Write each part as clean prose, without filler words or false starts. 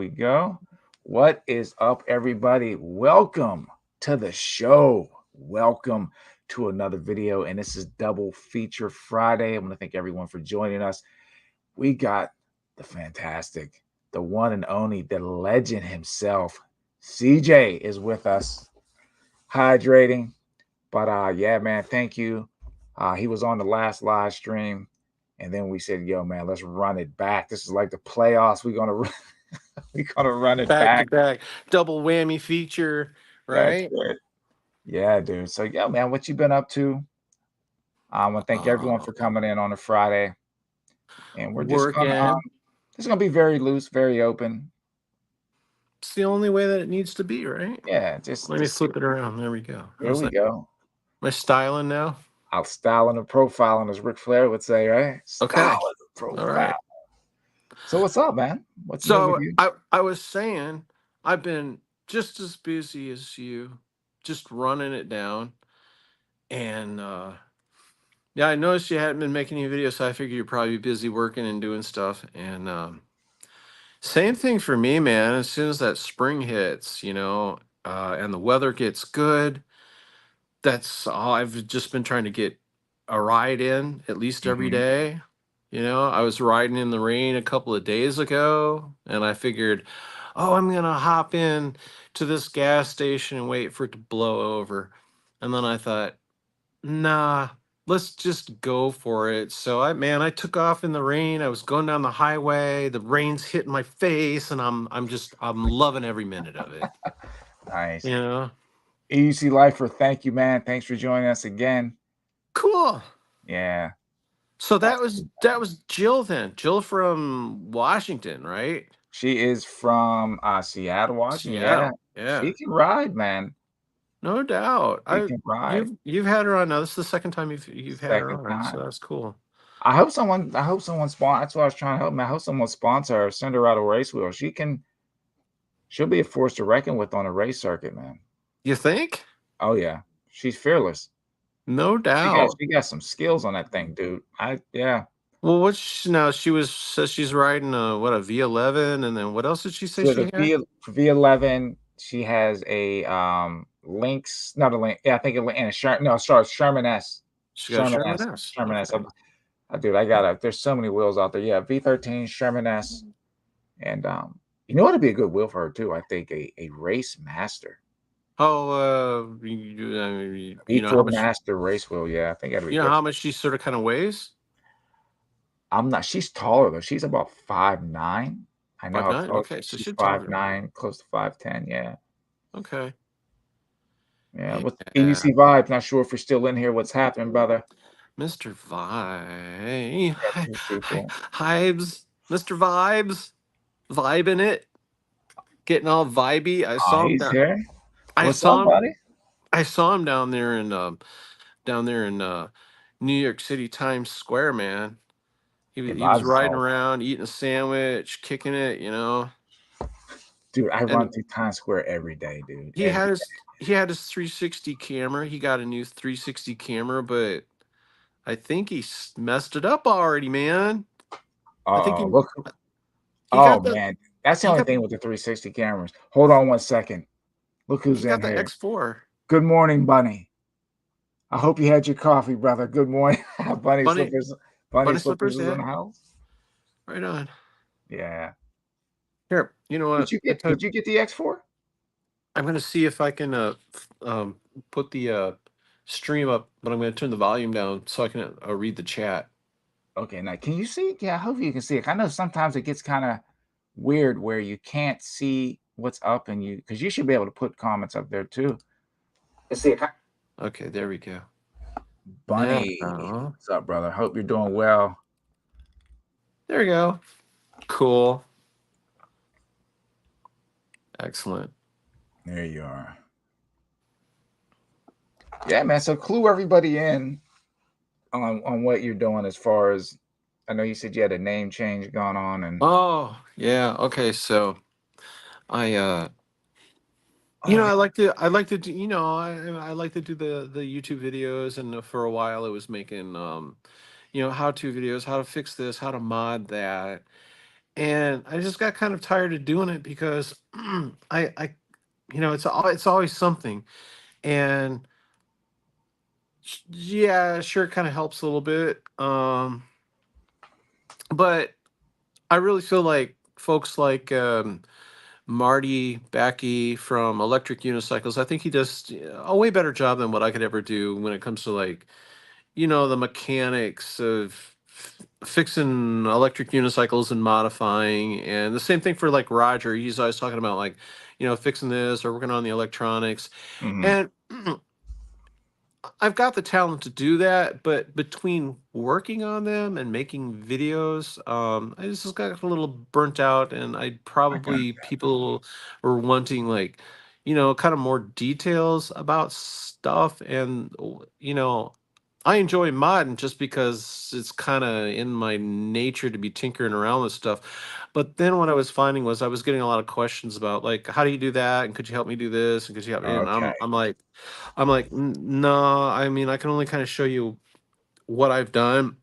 we go. What is up, everybody? Welcome to the show. Welcome to another video. And this is Double Feature Friday. I want to thank everyone for joining us. We got the fantastic, the one and only, the legend himself, CJ is with us, hydrating. But yeah, man, thank you. He was on the last live stream. And then we said, yo, man, let's run it back. This is like the playoffs. We're gonna run it Back to back. back, double whammy feature, That's right? it. Yeah, dude. So yeah, man, what you been up to? I want to thank everyone for coming in on a Friday. And we're just gonna Working. this is gonna be very loose, very open. It's the only way that it needs to be, right? Yeah, just Let me see. flip it around. There we go. There How's we that? go. Am I styling now? I'll style and profiling, as Ric Flair would say, right? Style Okay. and All profile. right. So what's up, man? What's new with So you? I was saying I've been just as busy as you, just running it down. And yeah, I noticed you hadn't been making any videos, so I figured you'd probably be busy working and doing stuff. And same thing for me, man. As soon as that spring hits, and the weather gets good, that's all I've just been trying to get a ride in at least every Mhm. day. I was riding in the rain a couple of days ago and I figured, oh, I'm going to hop in to this gas station and wait for it to blow over. And then I thought, nah, let's just go for it. So I took off in the rain. I was going down the highway. The rain's hitting my face and I'm loving every minute of it. Nice. You know? EUC Lifer, thank you, man. Thanks for joining us again. Cool. Yeah. So that was Jill then. Jill from Washington, right? She is from Seattle, Washington. Yeah. Seattle. She Yeah. can ride, man. No doubt. She I can ride. you've had her on now. This is the second time you've had her Second on, so time. that's cool. I hope someone sponsor. That's what I was trying to help, man. I hope someone sponsor her, send her out a race wheel. She'll be a force to reckon with on a race circuit, man. You think? Oh yeah. She's fearless. No She got doubt. she got some skills on that thing, dude. Yeah. Well, now says she's riding a V11, and then what else did she say So the she had? V11, she has a Lynx, not a Lynx. Yeah, I think and a Sherman S. She got a Sherman Sherman S. S. Sherman S. Okay. Dude, I got it. There's so many wheels out there. Yeah, V13, Sherman S. And you know what'd be a good wheel for her too? I think a Race Master. Oh, you know how V4 much Master race wheel. Yeah, I think that'd be you know good. how much she sort of kind of weighs? I'm not. She's taller though. She's about 5'9". I know how 5'9"? tall Okay, so she's she's taller. 5'9", close to 5'10". Yeah. Okay. Yeah. What's Yeah. EUC vibes? Not sure if you're still in here. What's happening, brother? Mr. Vibe. Got two people. Vibes. Mr. Vibes. Vibing it. Getting all vibey. Oh, he's here. I What's up, saw him buddy? I saw him down there in New York City Times Square, man. He was Your he was vibes is riding all, around, eating a sandwich, kicking it. dude. I run And through Times Square every day, dude. he Every had day. his 360 camera. He got a new 360 camera, but I think he messed it up already, man. I think Uh-oh, he look. he Oh got the man, that's the he only got thing with the 360 cameras. Hold on one second. Look he who's in got the here. X4. Good morning, Bunny. I hope you had your coffee, brother. Good morning, Bunny Bunny Slippers. Bunny bunny Slippers slippers, is in yeah. the house. Right on. Yeah. Here, you know Did what? you get? Did you get the X4? I'm gonna see if I can put the stream up, but I'm gonna turn the volume down so I can read the chat. Okay, now can you see? Yeah, I hope you can see it. I know sometimes it gets kind of weird where you can't see what's up and because you should be able to put comments up there too. Let's see. Okay, there we go. Bunny, Yeah. what's up, brother? Hope you're doing well. There we go. Cool. Excellent. There you are. Yeah, man. So clue everybody in on what you're doing as far as I know you said you had a name change going on and Oh yeah. Okay. So I oh I like to do I like to do the YouTube videos, and for a while I was making how to videos, how to fix this, how to mod that. and I just got kind of tired of doing it because I it's always something. And yeah, sure, it kind of helps a little bit. But I really feel like folks like Marty Backey from Electric Unicycles, I think he does a way better job than what I could ever do when it comes to like, the mechanics of fixing electric unicycles and modifying. And the same thing for like Roger. He's always talking about like, fixing this or working on the electronics. Hmm. And I've got the talent to do that, but between working on them and making videos, I just got a little burnt out, and I I got probably people were wanting like, kind of more details about stuff, and I enjoy modding just because it's kind of in my nature to be tinkering around with stuff. But then what I was finding was I was getting a lot of questions about like, how do you do that, and could you help me do this, and could you help me? And okay. I'm like, No, I mean, I can only kind of show you what I've done.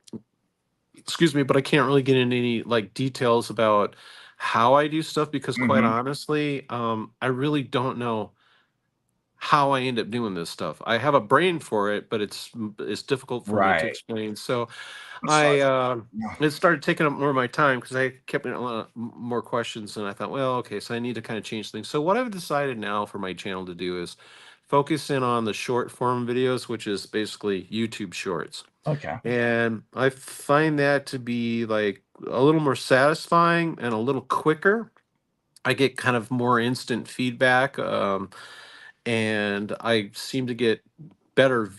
Excuse me, but I can't really get into any like details about how I do stuff because quite Hmm. honestly, I really don't know how I end up doing this stuff. I have a brain for it, but it's difficult for me to Right. explain. So So, I yeah. it started taking up more of my time because I kept getting a lot of more questions, and I thought, well, okay, so I need to kind of change things. So what I've decided now for my channel to do is focus in on the short form videos, which is basically YouTube Shorts, Okay. and I find that to be like a little more satisfying and a little quicker. I get kind of more instant feedback. And I seem to get better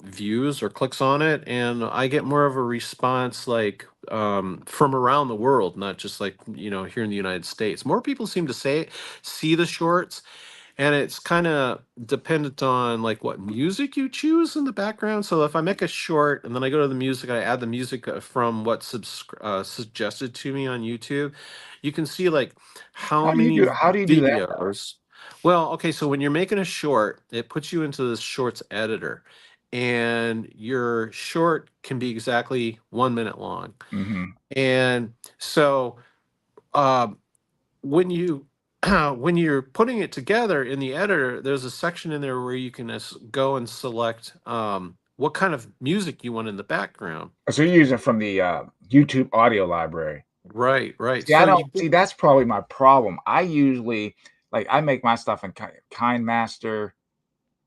views or clicks on it, and I get more of a response like from around the world, not just like here in the United States. More people seem to see the shorts, and it's kind of dependent on like what music you choose in the background. So if I make a short and then I go to the music, I add the music from what's suggested to me on YouTube, you can see like how many How do you do that though? videos. Well, okay, so when you're making a short, it puts you into this shorts editor, and your short can be exactly 1 minute long. Hmm. And so uh, when you when you're putting it together in the editor, there's a section in there where you can go and select what kind of music you want in the background. So you're using from the YouTube audio library. Right, right. See, I So don't you get, see that's probably my problem. I usually like I make my stuff in KindMaster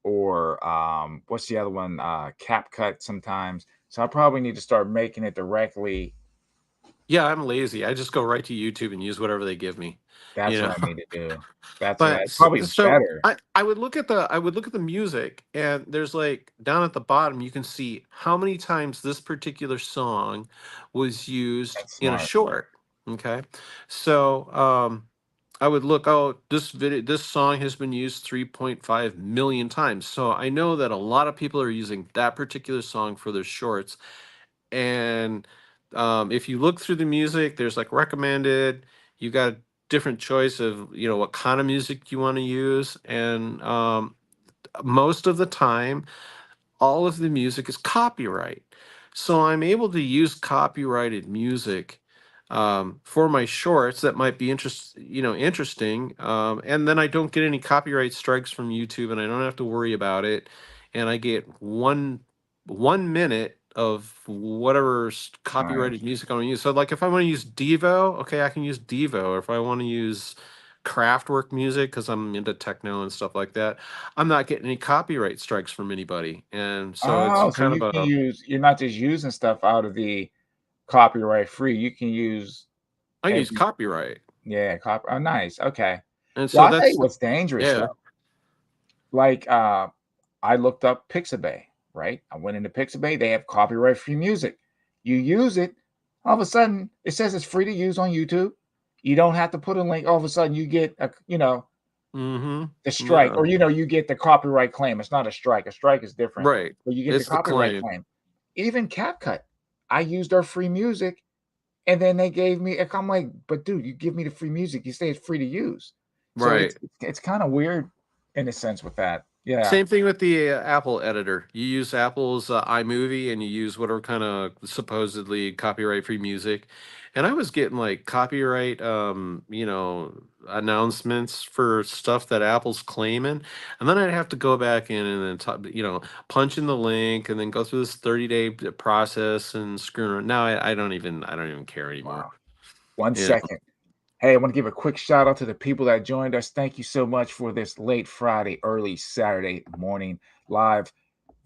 or what's the other one? CapCut sometimes. So I probably need to start making it directly. yeah, I'm lazy. I just go right to YouTube and use whatever they give me, you That's know. what I need to do. That's what I But probably better. I would look at the music, and there's like down at the bottom you can see how many times this particular song was used That's in a smart. short. Okay. So I would look, oh, this song has been used 3.5 million times. So I know that a lot of people are using that particular song for their shorts. And if you look through the music, there's like recommended. You got a different choice of what kind of music you want to use, and most of the time all of the music is copyright. So I'm able to use copyrighted music for my shorts that might be interesting. And then I don't get any copyright strikes from YouTube, and I don't have to worry about it. And I get 1 minute of whatever copyrighted Nice. music I want to use. So like if I want to use Devo, okay, I can use Devo. Or if I want to use Kraftwerk music because I'm into techno and stuff like that, I'm not getting any copyright strikes from anybody, and so it's Oh, so kind you of can a use you're not just using stuff out of the copyright free. You can use I use every copyright, yeah, oh nice. Okay. and Well, so I'll tell you that's what's dangerous yeah. though. Like I looked up Pixabay, right? I went into Pixabay, they have copyright free music. You use it, all of a sudden it says it's free to use on YouTube. You don't have to put a link. All of a sudden you get Mm-hmm. the strike, Yeah. or you get the copyright claim. It's not a strike. A strike is different, Right. but you get the It's the copyright claim. claim. Even CapCut, I used their free music, and then they gave me. I'm like, but dude, you give me the free music. You say it's free to use, so Right. it's kind of weird in a sense with that. Yeah. Same thing with the Apple editor. You use Apple's iMovie and you use whatever kind of supposedly copyright free music. And I was getting like copyright, announcements for stuff that Apple's claiming. And then I'd have to go back in and then, punch in the link and then go through this 30-day process and screw around. Now I don't even care anymore. Wow. One You know, second. Hey, I want to give a quick shout out to the people that joined us. Thank you so much for this late Friday, early Saturday morning live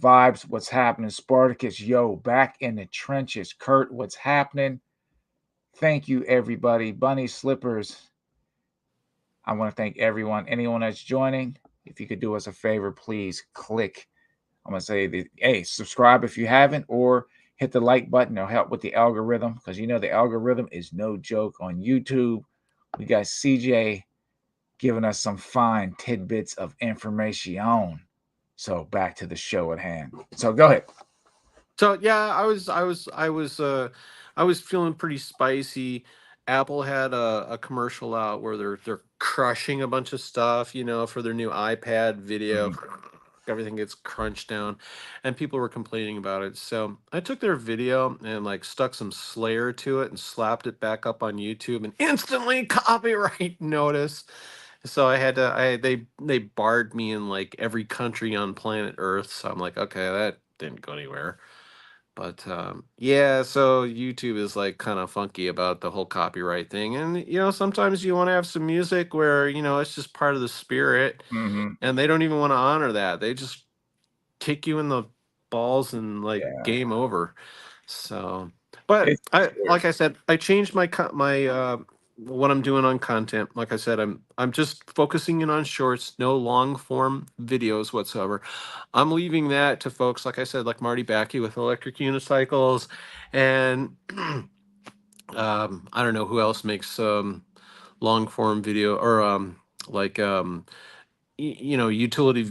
vibes. What's happening? Spartacus, yo, back in the trenches. Kurt, what's happening? Thank you, everybody. Bunny Slippers. I want to thank anyone that's joining. If you could do us a favor, please click. I'm gonna say hey, subscribe if you haven't, or hit the like button. It'll help with the algorithm because you know the algorithm is no joke on YouTube. We got CJ giving us some fine tidbits of information. So back to the show at hand. So go ahead. So yeah, I was feeling pretty spicy. Apple had a commercial out where they're crushing a bunch of stuff, for their new iPad video. Mhm. Everything gets crunched down, and people were complaining about it. So I took their video and like stuck some Slayer to it and slapped it back up on YouTube, and instantly copyright notice. So I had to I they barred me in like every country on planet Earth. So I'm like, okay, that didn't go anywhere. But yeah, so YouTube is like kind of funky about the whole copyright thing. And sometimes you want to have some music where, it's just part of the spirit, Mhm. and they don't even want to honor that. They just kick you in the balls and like Yeah, game over. So, but it's I weird. like I said, I changed my what I'm doing on content. Like I said, I'm just focusing in on shorts, no long form videos whatsoever. I'm leaving that to folks like I said, like Marty Backey with electric unicycles, and I don't know who else makes long form video or like utility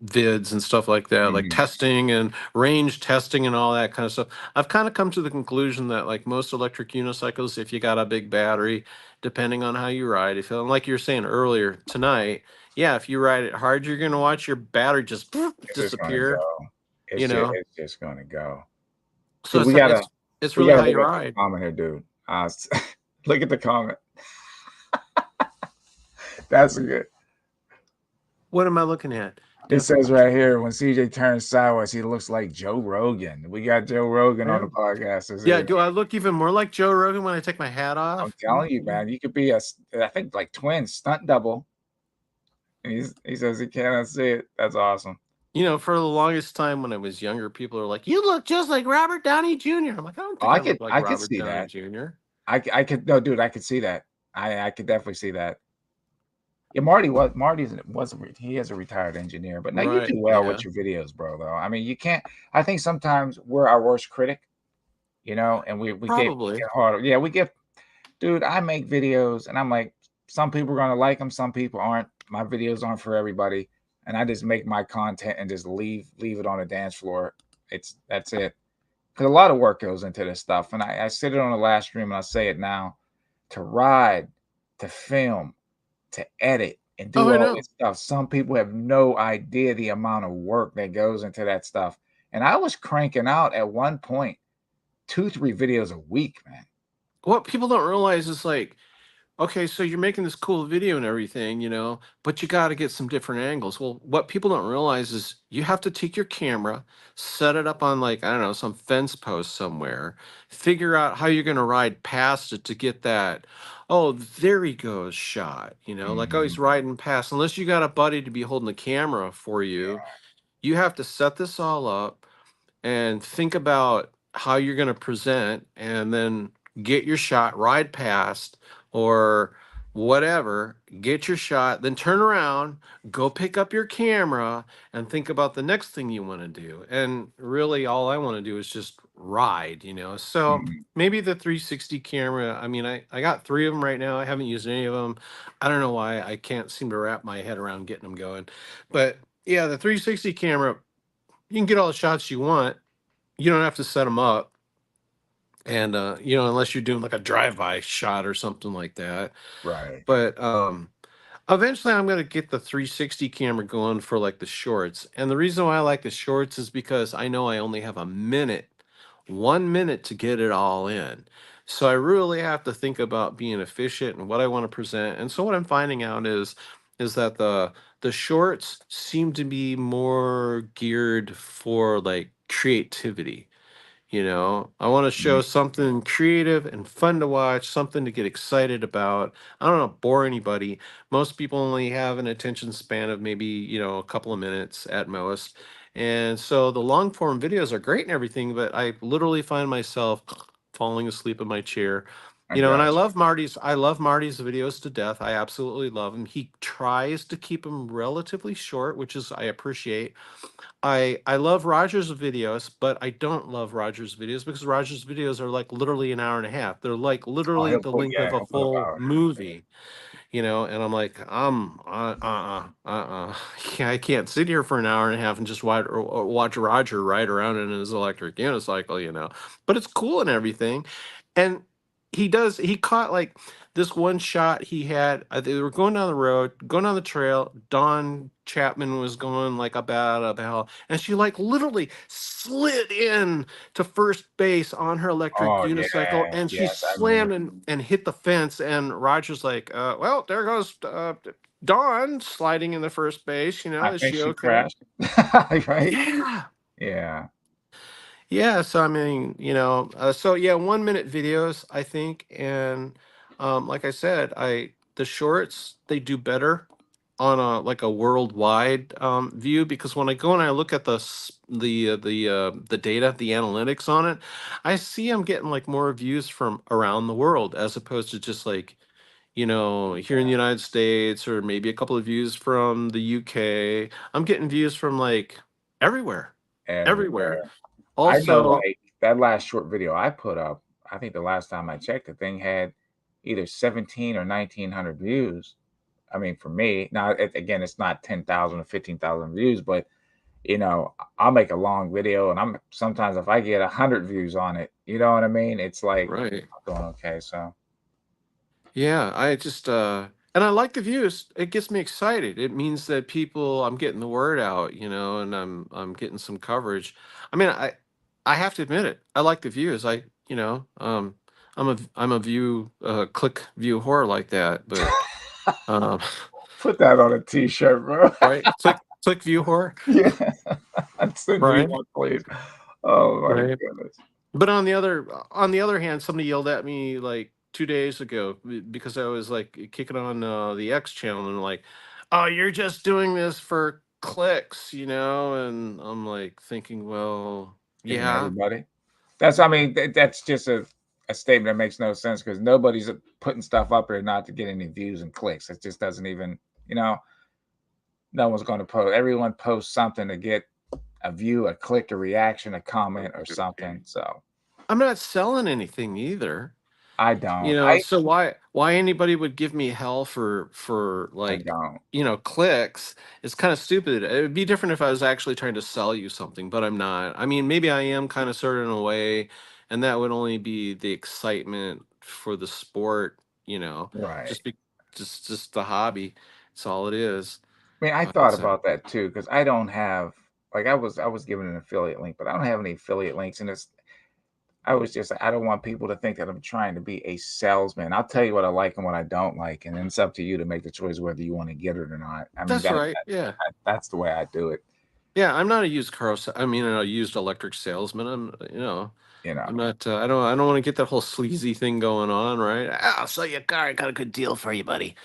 vids and stuff like that, like Mhm. testing and range testing and all that kind of stuff. I've kind of come to the conclusion that like most electric unicycles, if you got a big battery, depending on how you ride, if and like you were saying earlier tonight, yeah, if you ride it hard, you're gonna watch your battery just It's just gonna disappear. go. You know, It's just gonna go. so Dude, it's we really gotta how look you at this ride. comment here, dude. Look at the comment. That's good. What am I looking at? It Do, says right here when CJ turns sideways, he looks like Joe Rogan. We got Joe Rogan on yeah, the podcast this yeah. evening. Do I look even more like Joe Rogan when I take my hat I'm off? telling you, man, you could be I think like twin stunt double. And he says he cannot see it. That's awesome. For the longest time when I was younger, people are like, "You look just like Robert Downey Jr." I'm like, I don't Oh, think I look like I could Robert see Downey that. Jr. I could no, dude, I could see that. I could definitely see that. Yeah, he is a retired engineer, but now you Right. do well Yeah. with your videos, bro. Though I mean, you can't. I think sometimes we're our worst critic, and we Probably. get harder. Yeah, we get, dude. I make videos, and I'm like, some people are gonna like them, some people aren't. My videos aren't for everybody, and I just make my content and just leave it on the dance floor. That's it. Because a lot of work goes into this stuff, and I said it on the last stream, and I say it now: to ride, to film, to edit and Oh, do I all know. this stuff. Some people have no idea the amount of work that goes into that stuff. And I was cranking out at one point 2, 3 videos a week, man. What people don't realize is like, okay, so you're making this cool video and everything, but you got to get some different angles. Well, what people don't realize is you have to take your camera, set it up on like, I don't know, some fence post somewhere, figure out how you're going to ride past it to get that, oh, there he goes shot, like, oh, he's Mhm. riding past. Unless you got a buddy to be holding the camera for you, you have to set this all up and think about how you're going to present and then get your shot, ride past or whatever, get your shot, then turn around, go pick up your camera and think about the next thing you want to do. And really all I want to do is just ride. So Mhm. maybe the 360 camera, I mean, I got 3 of them right now. I haven't used any of them. I don't know why I can't seem to wrap my head around getting them going. But yeah, the 360 camera, you can get all the shots you want. You don't have to set them up, and unless you're doing like a drive-by shot or something like that. Right. But Eventually, I'm going to get the 360 camera going for like the shorts. And the reason why I like the shorts is because I know I only have a minute, 1 minute to get it all in. So I really have to think about being efficient and what I want to present. And so what I'm finding out is that the shorts seem to be more geared for like creativity. I want to show Mhm. something creative and fun to watch, something to get excited about. I don't know, bore anybody. Most people only have an attention span of maybe, a couple of minutes at most. And so the long form videos are great and everything, but I literally find myself falling asleep in my chair. I And got I love Marty's videos to death. I absolutely love him. He tries to keep them relatively short, which is I appreciate. I love Roger's videos, but I don't love Roger's videos because Roger's videos are like literally an hour and a half. They're like Oh, literally he'll the put length yeah, of a he'll put up full hours. movie, and I'm like, yeah, I can't sit here for an hour and a half and just or watch Roger ride around in his electric unicycle. But it's cool and everything. And he caught like this one shot he had. They were going down the road, going down the trail. Dawn Chapman was going like about a hell, and she like literally slid in to first base on her electric Oh, unicycle, yes, and she yes, I remember. slammed and hit the fence. And Roger's like, well, there goes Dawn sliding in the first base. I Is think she she okay? crashed. Right? Yeah. Yeah. Yeah, so I mean, so yeah, 1 minute videos, I think, and like I said, the shorts they do better on a like a worldwide view because when I go and I look at the data, the analytics on it, I see I'm getting like more views from around the world as opposed to just like here in the United States or maybe a couple of views from the UK. I'm getting views from like everywhere, everywhere. Everywhere. I know, Also, like, that last short video I put up, I think the last time I checked, the thing had either 17 or 1,900 views. I mean, for me now, again, it's not 10,000 or 15,000 views, but, I'll make a long video, and I'm sometimes if I get 100 views on it, you know what I mean? It's like, right. I'm doing okay, so Yeah, I just and I like the views. It gets me excited. It means that I'm getting the word out, and I'm getting some coverage. I mean, I have to admit it. I like the views. I'm a click view whore like that, but um put that on a T-shirt, bro. right? Click view whore, Yeah. Send me right? one, please. Oh my Right. goodness. But on the other hand, somebody yelled at me like 2 days ago because I was like kicking on the X channel and like, oh, you're just doing this for clicks, and I'm like thinking, well, Isn't yeah, everybody? I mean, that's just a statement that makes no sense because nobody's putting stuff up there not to get any views and clicks. It just doesn't even, no one's going to post. Everyone posts something to get a view, a click, a reaction, a comment, or something. So I'm not selling anything either. I don't. I So why anybody would give me hell for I like don't. clicks is kind of stupid. It would be different if I was actually trying to sell you something, but I'm not. I mean, maybe I am kind of sort of in a way, and that would only be the excitement for the sport, Right. just be just the hobby. It's all it is. I mean, I thought But about that too because I don't have like I was given an affiliate link, but I don't have any affiliate links, and I was just I don't want people to think that I'm trying to be a salesman. I'll tell you what I like and what I don't like, and then it's up to you to make the choice whether you want to get it or not. I mean that's right. Yeah. that's the way I do it. Yeah, I'm not a used car. I mean, a used electric salesman. You know, I'm not. I don't want to get that whole sleazy thing going on, right? I'll sell you a car. I got a good deal for you, buddy.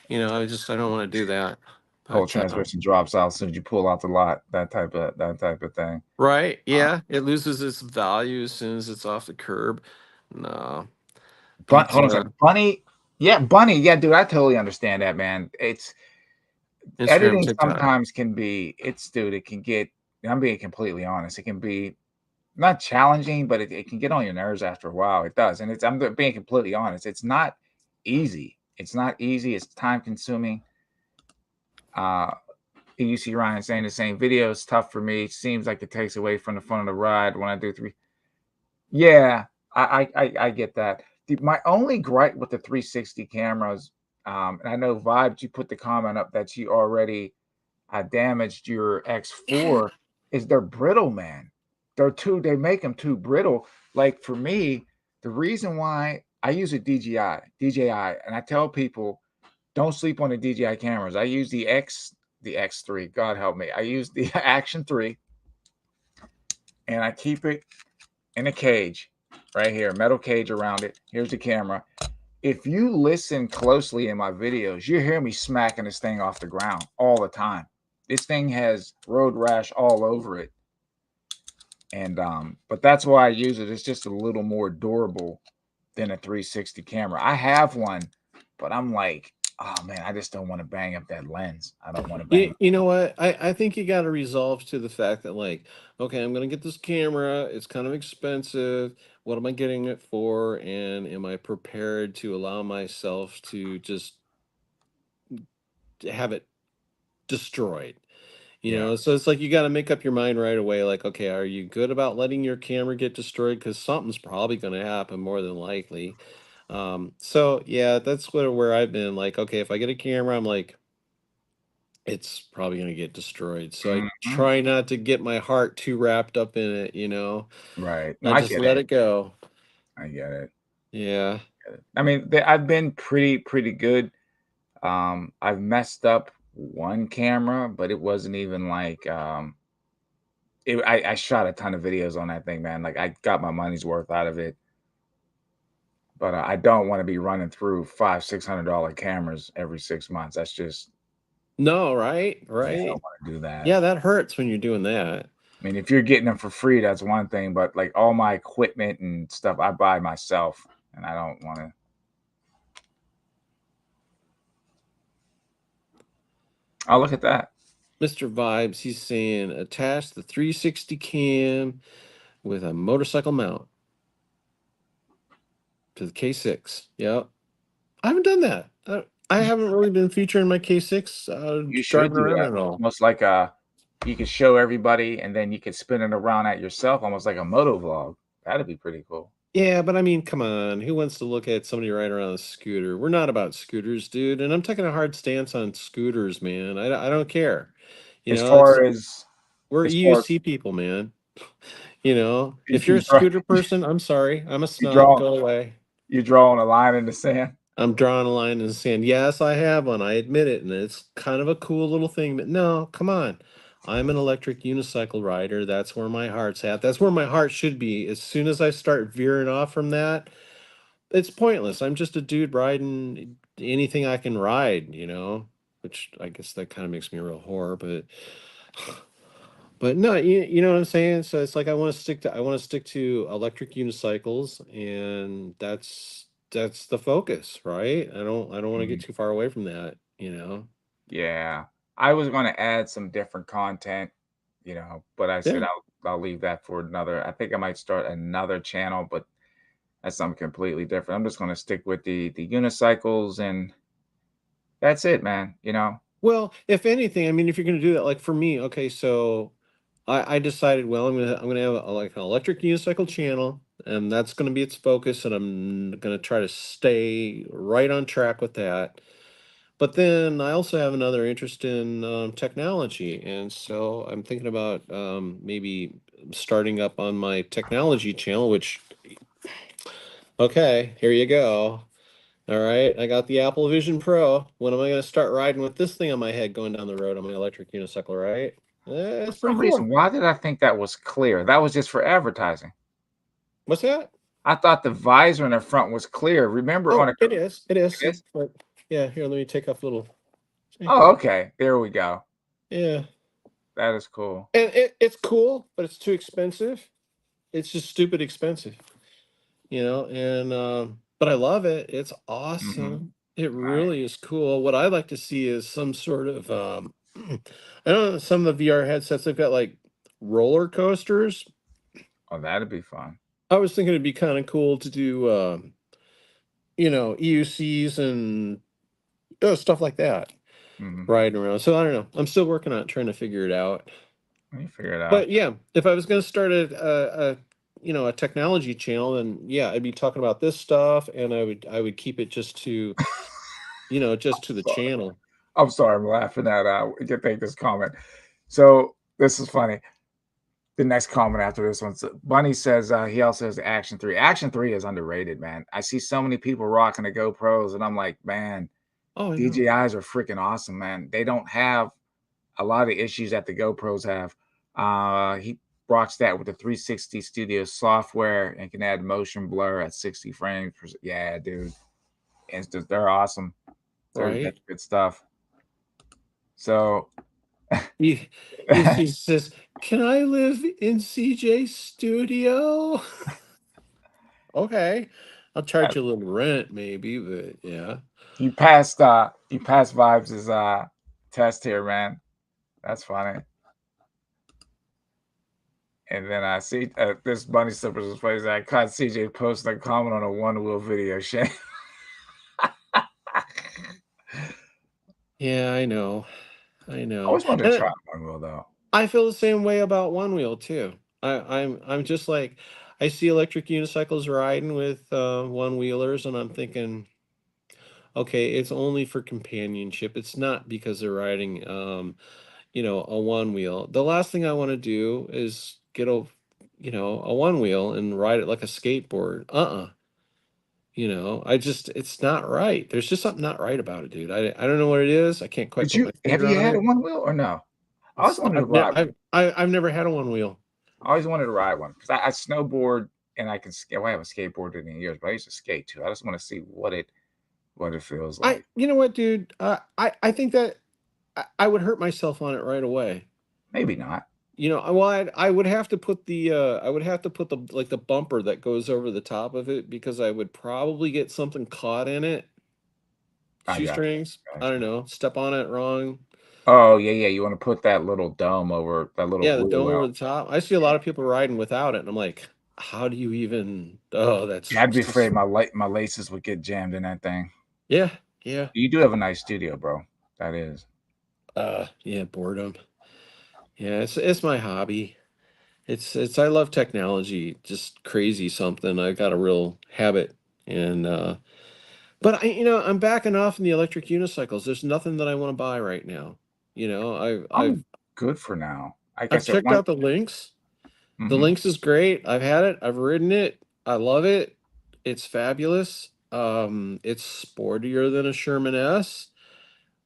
I don't want to do that. whole But transmission drops out as soon as you pull out the lot. That type of thing. right, Uh, yeah, it loses its value as soon as it's off the curb. No, but but hold on a second, Bunny. Yeah, Bunny. Yeah, dude, I totally understand that, man. It's Instagram, editing TikTok. sometimes can be. It's dude. It can get. I'm being completely honest. It can be not challenging, but it can get on your nerves after a while. It does, and I'm being completely honest. It's not easy. It's not easy. It's time consuming. Uh, you see Ryan saying the same video. It's tough for me. Seems like it takes away from the fun of the ride when I do three. Yeah, I get that. My only gripe with the 360 cameras And I know Vibes, you put the comment up that you already damaged your X4. Is they're brittle, man. They make them too brittle. Like for me, the reason why I use a DJI, and I tell people don't sleep on the DJI cameras. I use the X3. God help me. I use the Action 3, and I keep it in a cage right here, metal cage around it. Here's the camera. If you listen closely in my videos, you hear me smacking this thing off the ground all the time. This thing has road rash all over it. And but that's why I use it. It's just a little more durable than a 360 camera. I have one, but I'm like, oh man, I just don't want to bang up that lens. I don't want to bang. You know what? I think you got to resolve to the fact that, like, okay, I'm going to get this camera. It's kind of expensive. What am I getting it for? And am I prepared to allow myself to just have it destroyed? You Yeah. know, so it's like you got to make up your mind right away. Like, okay, are you good about letting your camera get destroyed? Because something's probably going to happen more than likely. So yeah, that's where I've been. Like, okay, if I get a camera, I'm like, it's probably going to get destroyed. So I Mhm. try not to get my heart too wrapped up in it, you know. Right. No, I I just get let it. it go. I get it. Yeah. I mean, I've been pretty good. I've messed up one camera, but it wasn't even like I shot a ton of videos on that thing, man. Like I got my money's worth out of it. But I don't want to be running through $500-600 cameras every 6 months. That's just No, right? yeah, I Right. don't want to do that. Yeah, that hurts when you're doing that. I mean, if you're getting them for free, that's one thing. But like all my equipment and stuff, I buy myself, and I don't want to. Oh, look at that! Mr. Vibes, he's saying attach the 360 cam with a motorcycle mount to the K6. Yep. I haven't done that. I haven't really been featuring my K6 You should driving do around that. at all. Almost like a, you could show everybody, and then you could spin it around at yourself, almost like a moto vlog. That'd be pretty cool. Yeah, but I mean, come on. Who wants to look at somebody riding around a scooter? We're not about scooters, dude. And I'm taking a hard stance on scooters, man. I don't care. You As know, far as we're as far as EUC people, man. You know, if you're you a draw, scooter person, I'm sorry. I'm a you snob. draw, Go away. you drawing a line in the sand. I'm drawing a line in the sand. Yes, I have one. I admit it. And it's kind of a cool little thing. But no, come on. I'm an electric unicycle rider. That's where my heart's at. That's where my heart should be. As soon as I start veering off from that, it's pointless. I'm just a dude riding anything I can ride, you know, which I guess that kind of makes me a real whore, but no, you know what I'm saying? So it's like I want to stick to electric unicycles, and that's the focus, right? I don't want to get Mhm. too far away from that, you know. Yeah, I was going to add some different content, but I said Yeah. I'll leave that for another. I think I might start another channel, but that's something completely different. I'm just going to stick with the unicycles, and that's it, man. Well, if anything, I mean, if you're going to do that, like for me, okay, so I decided, well, I'm gonna have like an electric unicycle channel, and that's gonna be its focus, and I'm gonna try to stay right on track with that. But then I also have another interest in technology, and so I'm thinking about maybe starting up on my technology channel. Which, okay, here you go. All right, I got the Apple Vision Pro. When am I gonna start riding with this thing on my head going down the road on my electric unicycle? Right? For It's pretty some reason, cool. why did I think that was clear? That was just for advertising. What's that? I thought the visor in the front was clear. Remember on Oh, a it is. It it is. is? But yeah, here, let me take off a little. See? Oh, okay. There we go. Yeah. That is cool. And it's cool, but it's too expensive. It's just stupid expensive, you know. And but I love it. It's Mhm. awesome. It Nice. really is cool. What I like to see is some sort of I don't know, some of the VR headsets they've got like roller coasters. Oh, that'd be fun. I was thinking it'd be kind of cool to do you know, EUCs and stuff like that Mhm. riding around. So I don't know. I'm still working on it, trying to figure it out. Let me figure it out. But yeah, if I was going to start a you know, a technology channel, then yeah, I'd be talking about this stuff, and I would keep it just to just to the Sorry. channel. I'm sorry, I'm laughing at you take this comment. So this is funny. The next comment after this one, Bunny says he also has Action 3. Action 3 is underrated, man. I see so many people rocking the GoPros, and I'm like, man, Oh, I know. DJIs are freaking awesome, man. They don't have a lot of issues that the GoPros have. He rocks that with the 360 Studio software and can add motion blur at 60 frames per. Yeah, dude, they're awesome. They're Right? good stuff. So He says, "Can I live in CJ's studio?" Okay, I'll charge you a little rent, maybe, but yeah. you passed Vibes' test here, man. That's funny. And then I see this bunny slippers is funny. I caught CJ posting a comment on a one wheel video. Shane. Yeah, I know. I I know. always wanted to And try one wheel though. I feel the same way about one wheel too. I'm just like, I see electric unicycles riding with one wheelers, and I'm thinking, okay, it's only for companionship. It's not because they're riding a one wheel. The last thing I want to do is get a one wheel and ride it like a skateboard. It's not right. There's just something not right about it, dude. I don't know what it is. I can't quite Did put you my have finger you on had a it. one wheel or no? I always wanted to I've never ride one. I've never had a one wheel. I always wanted to ride one because I snowboard and I can skate. Well, I haven't skateboarded in years, but I used to skate too. I just want to see what it feels like. You know what, dude? I think that I would hurt myself on it right away. Maybe not. Well, I would have to put I would have to put the like the bumper that goes over the top of it, because I would probably get something caught in it. I got you. Shoestrings. I Got don't you. know. Step on it wrong. Oh yeah, yeah. You want to put that little dome over that little Yeah, the wheel dome over well. the top. I see a lot of people riding without it, and I'm like, how do you even? Oh, Yeah, that's I'd be afraid just my laces would get jammed in that thing. yeah, yeah. You do have a nice studio, bro. That is. Yeah, boredom. Yeah, it's my hobby. It's I love technology, just crazy something. I got a real habit, and but I'm backing off in the electric unicycles. There's nothing that I want to buy right now. I'm good for now. Like I I've said, checked one. out the Lynx. The Mhm. Lynx is great. I've had it. I've ridden it. I love it. It's fabulous. It's sportier than a Sherman S.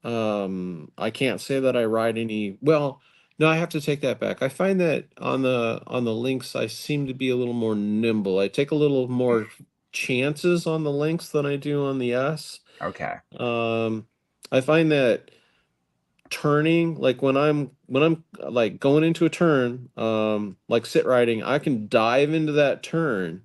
I can't say that I ride any. Well, no, I have to take that back. I find that on the Lynx, I seem to be a little more nimble. I take a little more chances on the Lynx than I do on the S. Okay. Um, I find that turning, like when I'm like going into a turn, like sit riding, I can dive into that turn,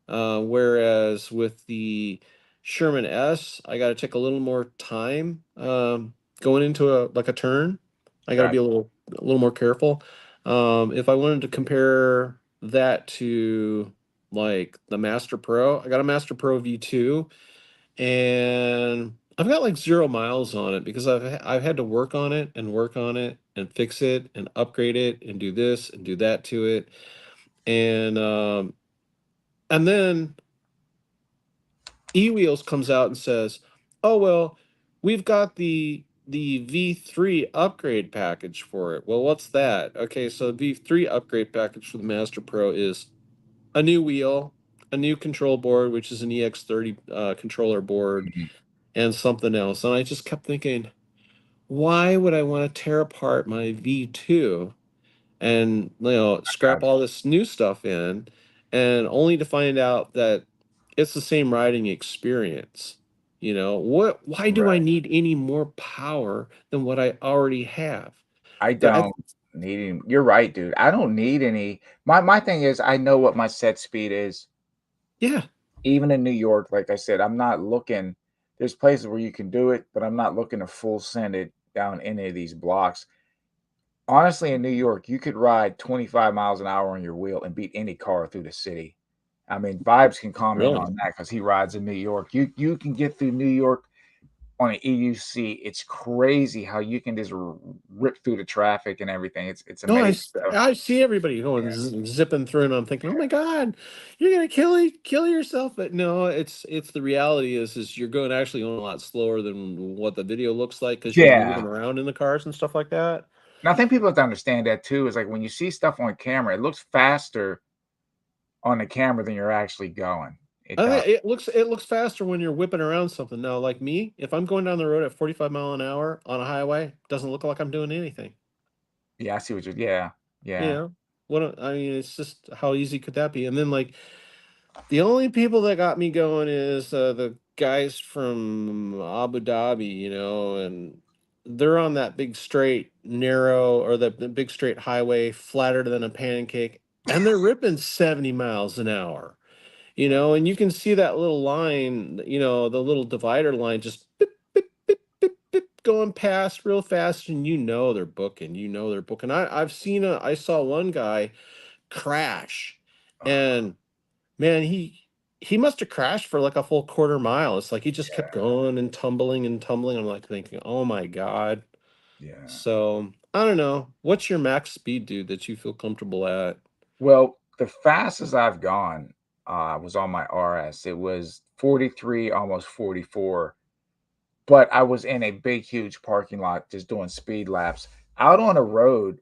whereas with the Sherman S, I got to take a little more time going into a turn. I got to be Gotcha. a little more careful. If I wanted to compare that to like the Master Pro, I got a Master Pro V2, and I've got like 0 miles on it because I've had to work on it and fix it and upgrade it and do this and do that to it, and then eWheels comes out and says, "Oh well, we've got the V3 upgrade package for it." Well, what's that? Okay, so the V3 upgrade package for the Master Pro is a new wheel, a new control board, which is an EX30 controller board, Mhm. and something else. And I just kept thinking, why would I want to tear apart my V2 and scrap Gotcha. all this new stuff in, and only to find out that it's the same riding experience? Why do I Right. need any more power than what I already have? I That I, don't need any. You're right, dude. I don't need any. My thing is, I know what my set speed is. yeah, Even in New York, like I said, I'm not looking. There's places where you can do it, but I'm not looking to full send it down any of these blocks. Honestly, in New York, you could ride 25 miles an hour on your wheel and beat any car through the city. I mean, Vibes can comment really. on that because he rides in New York. You can get through New York. on an EUC. It's crazy how you can just rip through the traffic and everything. It's No, amazing. So I see everybody going zipping through, and I'm thinking, oh my God, you're gonna kill yourself. But no, it's the reality is you're going actually going a lot slower than what the video looks like because you're moving yeah. around in the cars and stuff like that. And I think people have to understand that too. Is like when you see stuff on camera, it looks faster on the camera than you're actually going. It I does. think it looks faster when you're whipping around something. Now, like me, if I'm going down the road at 45 mile an hour on a highway, doesn't look like I'm doing anything. Yeah, I see what you're. Yeah, You yeah. know, I mean, it's just how easy could that be? And then like the only people that got me going is the guys from Abu Dhabi, and they're on that big straight narrow or the big straight highway, flatter than a pancake, and they're ripping 70 miles an hour. And you can see that little line, the little divider line just beep, beep, beep, beep, beep, going past real fast, and they're booking. I saw one guy crash, and man, he must have crashed for like a full quarter mile. It's like he just kept going and tumbling and tumbling. I'm like thinking, oh my God. Yeah. So I don't know. What's your max speed, dude, that you feel comfortable at? Well, the fastest I've gone was on my RS. It was 43, almost 44. But I was in a big, huge parking lot just doing speed laps out on a road.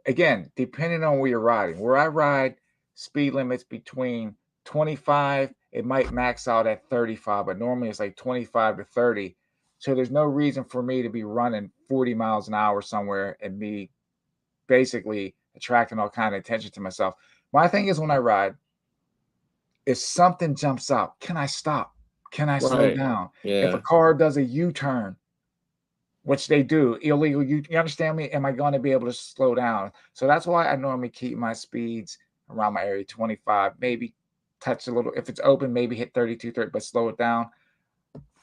Again, depending on where you're riding. Where I ride, speed limits between 25, it might max out at 35, but normally it's like 25 to 30. So there's no reason for me to be running 40 miles an hour somewhere and be basically attracting all kind of attention to myself. My thing is when I ride, if something jumps out, can I stop? Can I slow Right. down? If a Yeah. car does a U-turn, which they do, illegal, you understand me? Am I going to be able to slow down? So that's why I normally keep my speeds around my area 25, maybe touch a little. If it's open, maybe hit 32, 30, but slow it down.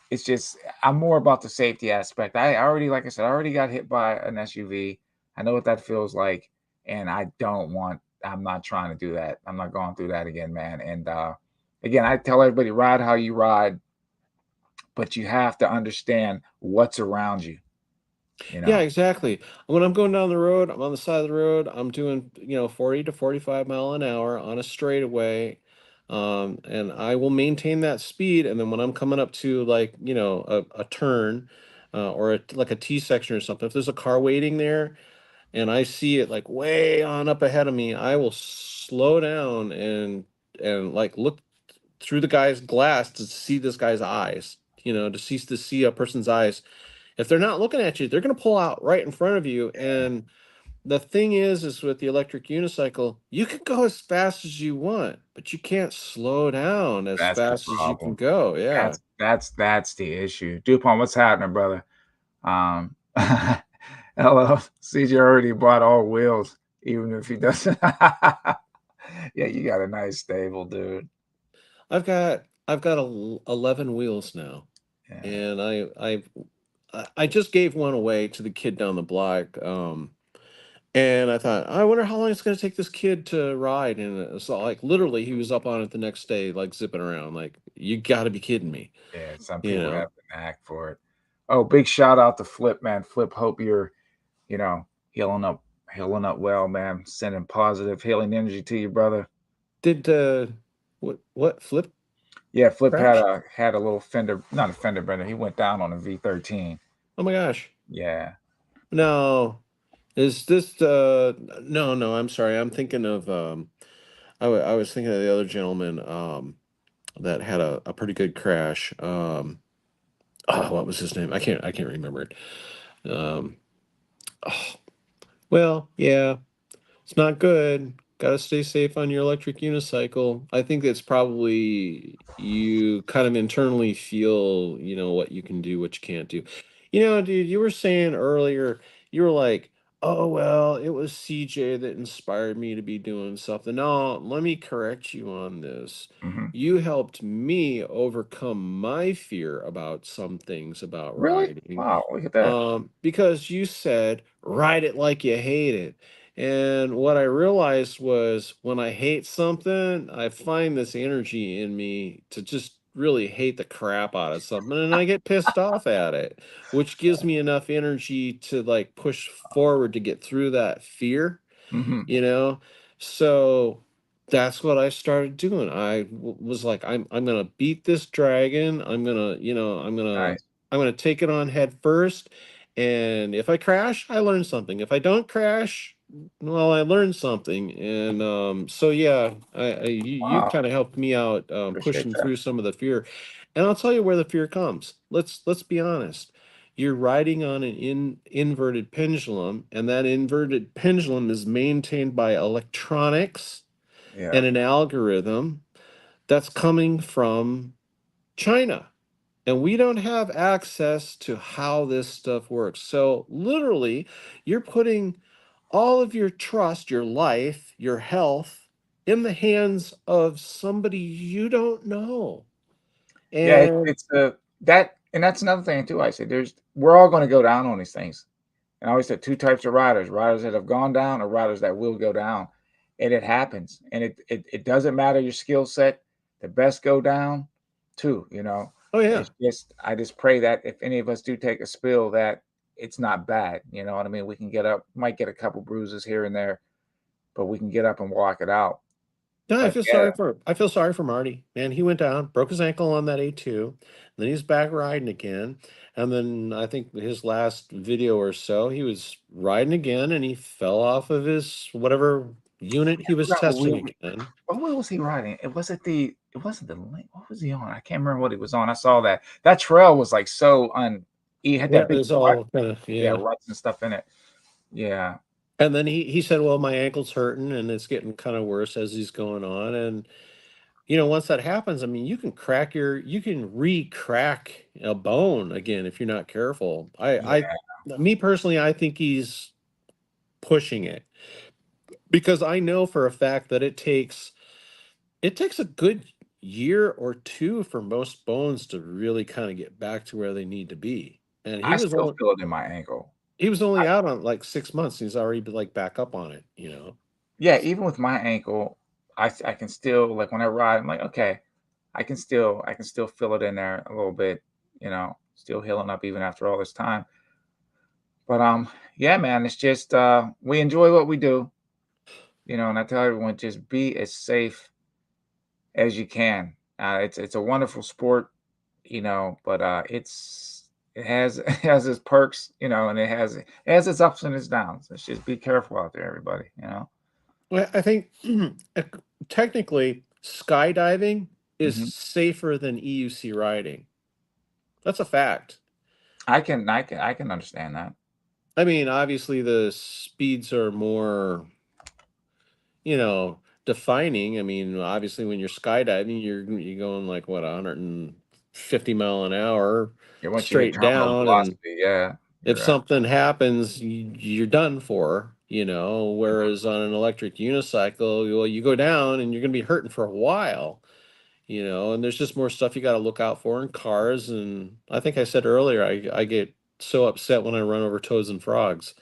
It's just I'm more about the safety aspect. I already, like I said, I already got hit by an SUV. I know what that feels like, and I'm not trying to do that. I'm not going through that again, man. And again, I tell everybody ride how you ride, but you have to understand what's around you, you Yeah, know. exactly. When I'm going down the road, I'm on the side of the road, I'm doing, 40 to 45 mile an hour on a straightaway. And I will maintain that speed. And then when I'm coming up to like, a turn, or like a T section or something, if there's a car waiting there and I see it like way on up ahead of me, I will slow down and like look through the guy's glass to see this guy's eyes, to see a person's eyes. If they're not looking at you, they're going to pull out right in front of you. And the thing is with the electric unicycle, you can go as fast as you want, but you can't slow down as That's the fast as you can problem. go. Yeah. That's the issue. Dupont, what's happening, brother? Um, hello. CJ already bought all wheels, even if he doesn't. Yeah, you got a nice stable, dude. I've got 11 wheels now, Yeah, and I just gave one away to the kid down the block. And I thought, I wonder how long it's going to take this kid to ride. And it's like literally, he was up on it the next day, like zipping around. Like, you got to be kidding me, yeah. Some you people have know? the knack for it. Oh, big shout out to Flip, man. Flip, hope you're, you know, healing up, healing up well, man. Sending positive healing energy to you, brother. Did what flip Yeah, Flip crash? had a little fender, not a fender bender. He went down on a V13. Oh my gosh. Yeah, No. Is this no, I'm sorry. I'm thinking of I was thinking of the other gentleman that had a pretty good crash. Oh, what was his name? I can't remember it. Um oh, well, yeah. It's not good. Got to stay safe on your electric unicycle. I think it's probably you kind of internally feel, what you can do, what you can't do. Dude, you were saying earlier, you were like, oh, well, it was CJ that inspired me to be doing something. No, let me correct you on this. hmm You helped me overcome my fear about some things about really? riding. Wow, look at that. Because you said, ride it like you hate it. And what I realized was when I hate something, I find this energy in me to just really hate the crap out of something and I get pissed off at it, which gives me enough energy to like push forward to get through that fear, Mhm. you know? So that's what I started doing. Was like, I'm gonna beat this dragon. I'm gonna, Nice. I'm gonna take it on head first. And if I crash, I learn something. If I don't crash, well, I learned something. And so yeah, you Wow. kind of helped me out Appreciate pushing that. through some of the fear. And I'll tell you where the fear comes. Let's be honest. You're riding on an inverted pendulum, and that inverted pendulum is maintained by electronics Yeah. and an algorithm that's coming from China. And we don't have access to how this stuff works. So, literally, you're putting all of your trust, your life, your health in the hands of somebody you don't know. Yeah, And it's, that and that's another thing too, I said, we're all gonna go down on these things. And I always said 2 types of riders, riders that have gone down or riders that will go down, and it happens, and it doesn't matter your skill set, the best go down too, you know? oh, yeah. It's just I just pray that if any of us do take a spill that it's not bad, you know what I mean? We can get up, might get a couple bruises here and there, but we can get up and walk it out. No, But yeah, I feel sorry for Marty. Man, he went down, broke his ankle on that A2, then he's back riding again. And then I think his last video or so, he was riding again and he fell off of his whatever unit he I was forgot what testing wheel again. what wheel was he riding? It wasn't the link. What was he on? I can't remember what he was on. I saw that. That trail was like so he had Yeah, that it big was rut. all kind of, Yeah, yeah. ruts and stuff in it. Yeah. And then he said, well, my ankle's hurting and it's getting kind of worse as he's going on. And once that happens, I mean, you can re-crack a bone again if you're not careful. Yeah. Me personally, I think he's pushing it because I know for a fact that it takes a good year or two for most bones to really kind of get back to where they need to be. And I still feel it in my ankle. he was I only out on like 6 months. He's already like back up on it. Yeah, even with my ankle, I can still like when I ride, I'm like, okay, I can still feel it in there a little bit, you know, still healing up even after all this time. But yeah, man, it's just we enjoy what we do, you know, and I tell everyone just be as safe as you can. It's a wonderful sport, you know, but it has it has its perks, you know, and it has its ups and its downs. Let's just be careful out there, everybody, you know. Well, I think uh, technically skydiving is Mhm. safer than EUC riding. That's a fact. I can understand that. I mean, obviously the speeds are more, defining. I mean, obviously when you're skydiving, you're going like what, 150 mile an hour Yeah, once you hit straight terminal down, and velocity, yeah, if you're something happens, you're done for. Whereas on an electric unicycle, well, you go down and you're going to be hurting for a while. And there's just more stuff you got to look out for in cars. And I think I said earlier, I get so upset when I run over toads and frogs,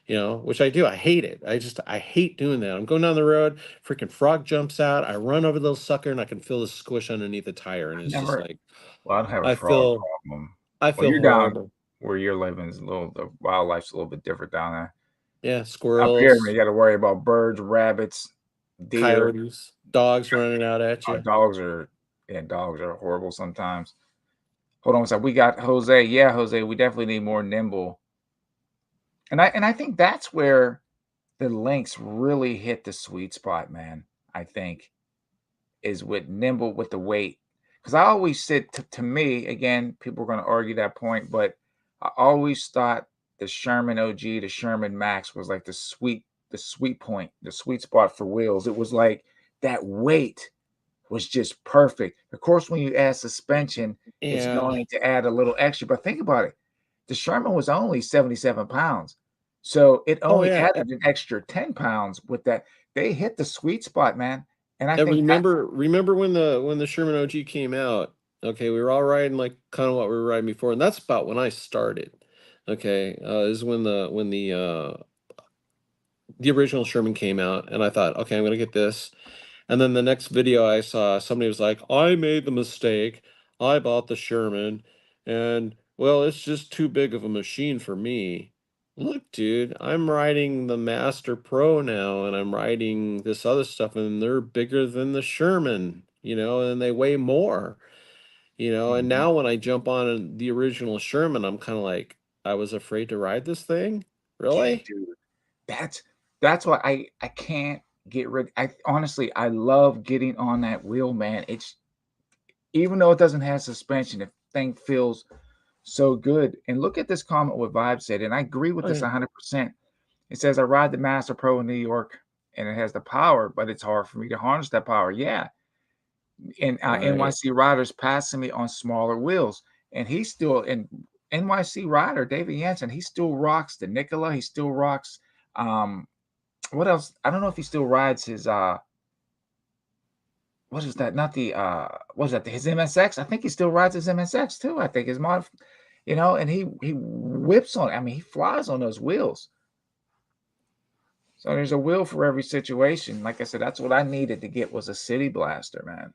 which I do. I hate it. I hate doing that. I'm going down the road, freaking frog jumps out. I run over the little sucker and I can feel the squish underneath the tire. And I've it's just never like, well, I don't have a I frog feel, problem. I Well, feel you're down horrible. where you're living is a little the wildlife's a little bit different down there. Yeah. Up here, man, Squirrels, you gotta worry about birds, rabbits, deer. coyotes, dogs running out at you. Dogs are yeah, dogs are horrible sometimes. Hold on a sec. We got Jose. Yeah, Jose, we definitely need more nimble. And I think that's where the links really hit the sweet spot, man. I think is with nimble with the weight. Because I always said to me, again, people are going to argue that point, but I always thought the Sherman OG, the Sherman Max was like the sweet point, the sweet spot for wheels. It was like that weight was just perfect. Of course, when you add suspension, it's Yeah. going to add a little extra. But think about it. The Sherman was only 77 pounds. So it Oh, only yeah. added an extra 10 pounds with that. They hit the sweet spot, man. And I And think that remember when the Sherman OG came out. Okay, we were all riding like kind of what we were riding before, and that's about when I started. Okay, is when the original Sherman came out, and I thought, okay, I'm gonna get this. And then the next video I saw, somebody was like, I made the mistake. I bought the Sherman, and well, it's just too big of a machine for me. Look, dude, I'm riding the Master Pro now, and I'm riding this other stuff, and they're bigger than the Sherman, and they weigh more, and Mhm. now when I jump on the original Sherman, I'm kind of like, I was afraid to ride this thing? Yeah, Really? dude. That's that's why I can't get rid I honestly, I love getting on that wheel, man. It's even though it doesn't have suspension, the thing feels so good. And look at this comment what Vibe said, and I agree with Oh, this yeah. 100%. It says, "I ride the Master Pro in New York, and it has the power, but it's hard for me to harness that power." Yeah, and Right. NYC Rider's passing me on smaller wheels, and he's still in NYC Rider, David Yansen. He still rocks the Nikola. He still rocks. Um, what else? I don't know if he still rides his what is that? Not the what is that? His MSX. I think he still rides his MSX too. I think his mod, and he whips on. I mean, he flies on those wheels. So there's a wheel for every situation. Like I said, that's what I needed to get was a city blaster, man.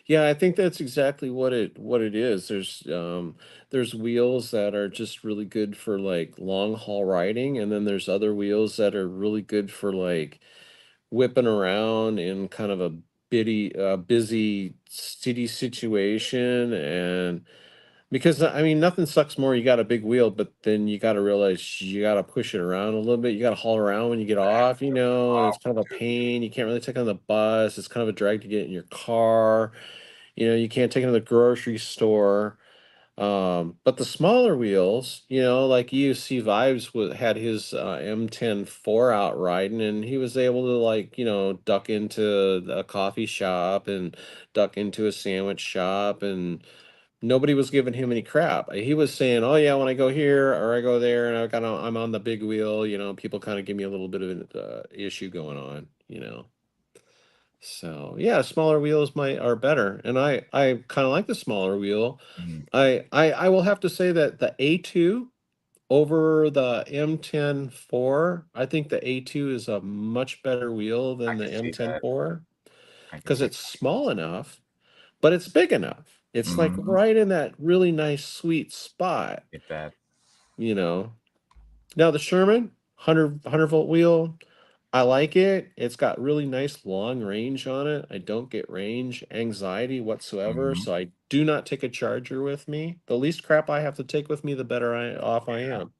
Yeah, I think that's exactly what it is. There's wheels that are just really good for like long haul riding, and then there's other wheels that are really good for like whipping around in kind of a busy city situation. And because I mean, nothing sucks more. You got a big wheel, but then you got to realize you got to push it around a little bit. You got to haul around when you get off, and Oh, it's kind of a dude. pain. You can't really take it on the bus. It's kind of a drag to get in your car. You can't take it to the grocery store. But the smaller wheels, like EUC Vibes had his M10 4 out riding, and he was able to like, duck into a coffee shop and duck into a sandwich shop, and nobody was giving him any crap. He was saying, "Oh yeah, when I go here or I go there, and I'm on the big wheel, people kind of give me a little bit of an issue going on." So yeah, smaller wheels might are better, and I kind of like the smaller wheel. Mhm. I will have to say that the A2 over the M10 4, I think the A2 is a much better wheel I than can the see M10 that. 4 I can because see it's small enough, but it's big enough. It's like Mhm. right in that really nice sweet spot, Get that. you know. Now the Sherman 100 volt wheel, I like it. It's got really nice long range on it. I don't get range anxiety whatsoever, Mhm. so I do not take a charger with me. The least crap I have to take with me, the better off I am.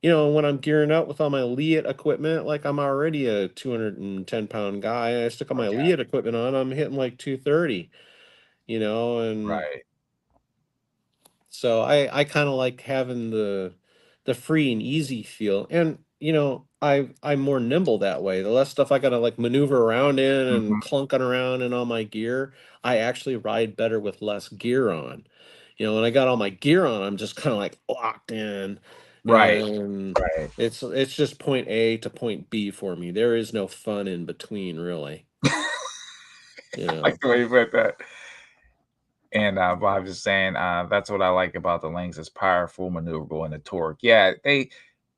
When I'm gearing up with all my Lead equipment, like I'm already a 210-pound guy. I stick all Oh, my yeah. Lead equipment on, I'm hitting like 230, and Right. so I kind of like having the free and easy feel. And I'm more nimble that way. The less stuff I gotta like maneuver around in and Mhm. clunking around in all my gear, I actually ride better with less gear on. When I got all my gear on, I'm just kind of like locked in, Right. and Right. it's just point A to point B for me. There is no fun in between, really. You I like know. the way you put that. And, Bob just saying, that's what I like about the Lynx, it's powerful, maneuverable, and the torque. Yeah, they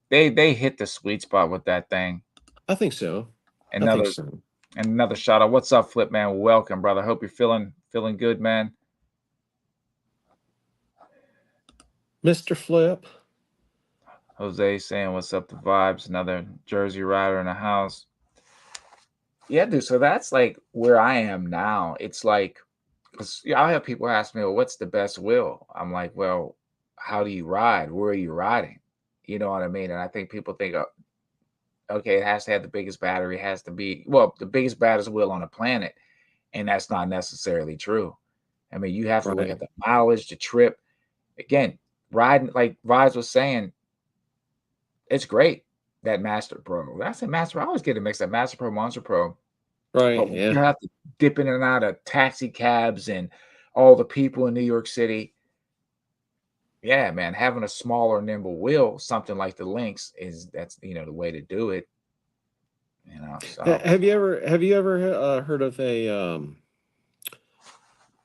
hit the sweet spot with that thing. I think so. I think Another so. another shout out. What's up, Flip man? Welcome, brother. Hope you're feeling good, man. Mr. Flip. Jose saying, "What's up, the vibes?" Another Jersey rider in the house. Yeah, dude. So that's like where I am now. It's like, 'cause, yeah, I have people ask me, "Well, what's the best wheel?" I'm like, "Well, how do you ride? Where are you riding?" You know what I mean? And I think people think, okay, it has to have the biggest battery. It has to be the biggest baddest wheel on the planet, and that's not necessarily true. I mean, you have to look Right. at the mileage, the trip. Again, riding like Vibes was saying, it's great that Master Pro. That's a Master. I always get a mix of Master Pro, Monster Pro. Right. But when Yeah. you have to dip in and out of taxi cabs and all the people in New York City, yeah, man, having a smaller, nimble wheel, something like the Lynx, that's the way to do it. So Have you ever heard of a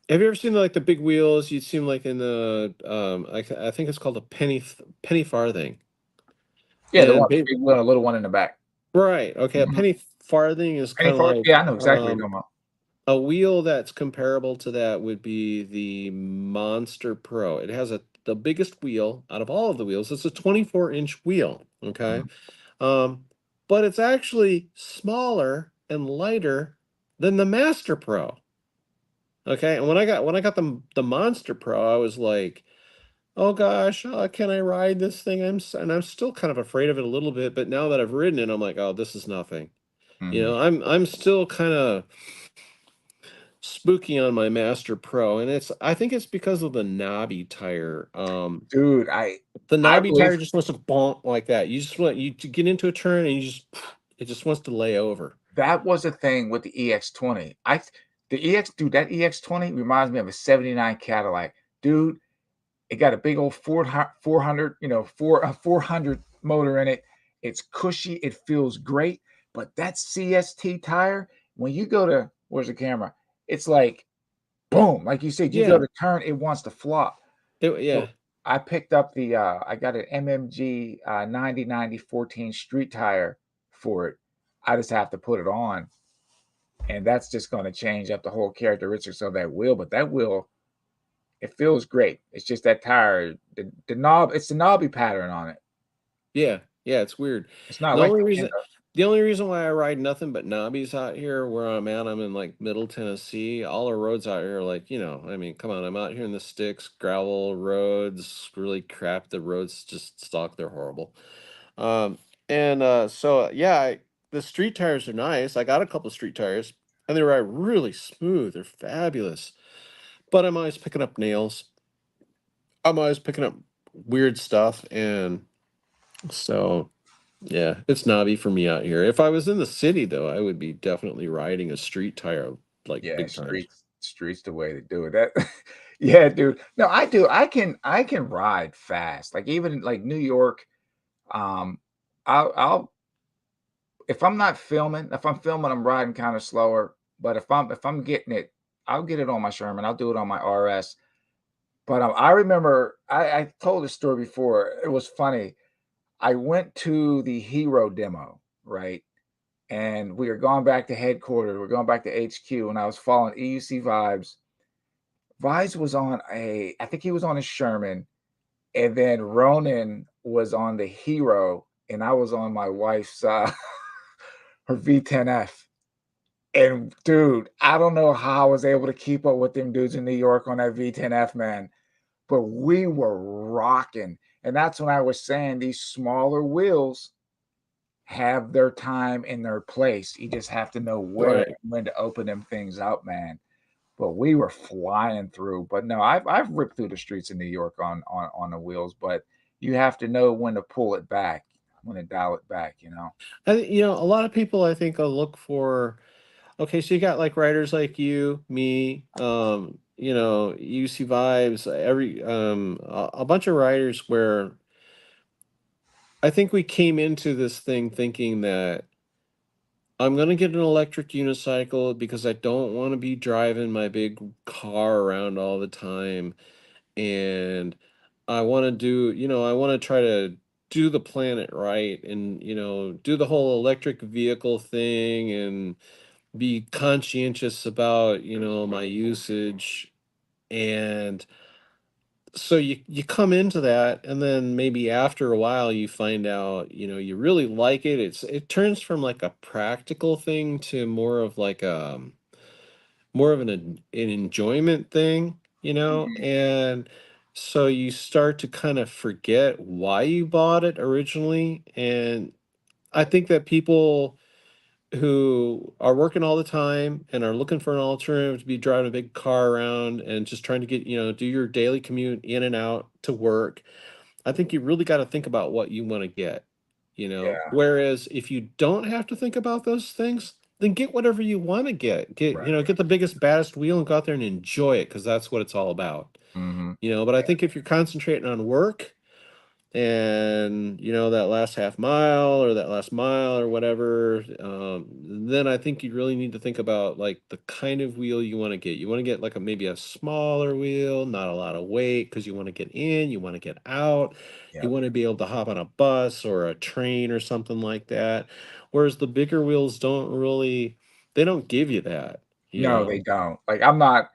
have you ever seen like the big wheels you seem like in the I think it's called a penny farthing. yeah, the And one, the big wheel, and a little one in the back. right, okay, a Mhm. penny farthing is Penny kind of fart. like Yeah, I know exactly what you're talking about. A wheel that's comparable to that would be the Monster Pro. It has the biggest wheel out of all of the wheels. It's a 24-inch wheel, okay? Mhm. Um, but it's actually smaller and lighter than the Master Pro. Okay, and when I got the Monster Pro, I was like, "Oh gosh, can I ride this thing?" And I'm still kind of afraid of it a little bit, but now that I've ridden it, I'm like, "Oh, this is nothing." Mhm. I'm still kind of spooky on my Master Pro, and I think it's because of the knobby tire. Dude, The I knobby believe tire just wants to bonk like that. You just want you to get into a turn and you just it just wants to lay over. that was a thing with the EX20. The EX dude, that EX20 reminds me of a '79 Cadillac. Dude, it got a big old 400, 400 motor in it. It's cushy, it feels great, but that CST tire, when you go to where's the camera? It's like boom, like you said, you go Yeah. to turn, it wants to flop. Yeah. So, I picked up I got an MMG, 90 14 street tire for it. I just have to put it on, and that's just gonna change up the whole characteristics of that wheel, but that wheel, it feels great. It's just that tire, the knob, it's the knobby pattern on it. Yeah, yeah, it's weird. It's not The like only the reason Kenda. the only reason why I ride nothing but knobbies out here where I'm at, I'm in like Middle Tennessee. All our roads out here are like, I mean, come on, I'm out here in the sticks, gravel roads, really crap. The roads just stock, they're horrible. Um, and so yeah, the street tires are nice. I got a couple street tires, and they ride really smooth. They're fabulous. But I'm always picking up nails. I'm always picking up weird stuff, and so yeah, it's knobby for me out here. If I was in the city though, I would be definitely riding a street tire like Yeah, big time. streets the way to do it. That yeah, dude. No, I do. I can ride fast. Like even like New York, um, I'll if I'm not filming, if I'm filming, I'm riding kind of slower. But if I'm getting it, I'll get it on my Sherman. I'll do it on my RS. But I remember I told this story before. It was funny. I went to the Hero demo, right? And we were going back to headquarters. We're going back to HQ, and I was following EUC Vibes. Vibes was on I think he was on a Sherman, and then Ronan was on the Hero, and I was on my wife's her V10F. And dude, I don't know how I was able to keep up with them dudes in New York on that V10F, man. But we were rocking. And that's when I was saying these smaller wheels have their time and their place. You just have to know where Right. and when to open them things up, man. But we were flying through. But no, I've ripped through the streets of New York on the wheels, but you have to know when to pull it back, when to dial it back. A lot of people I think will look for. Okay, so you got like writers like you, me, UC Vibes, a bunch of writers where I think we came into this thing thinking that I'm gonna get an electric unicycle because I don't want to be driving my big car around all the time. And I want to I want to try to do the planet right and, do the whole electric vehicle thing and be conscientious about, my usage. And so you come into that, and then maybe after a while you find out, you really like it. It turns from like a practical thing to more of an enjoyment thing, Mhm. and so you start to kind of forget why you bought it originally. And I think that people who are working all the time and are looking for an alternative to be driving a big car around and just trying to get, do your daily commute in and out to work, I think you really got to think about what you want to get. Yeah, Whereas if you don't have to think about those things, then get whatever you want to get. Get, right. get the biggest, baddest wheel and go out there and enjoy it because that's what it's all about. Mhm. But I think if you're concentrating on work and that last half mile or that last mile or whatever, then I think you really need to think about like the kind of wheel you want to get. You want to get like maybe a smaller wheel, not a lot of weight, because you want to get in, you want to get out, you Yep. want to be able to hop on a bus or a train or something like that. Whereas the bigger wheels don't really, they don't give you that. No, Yeah, they don't. Like, I'm not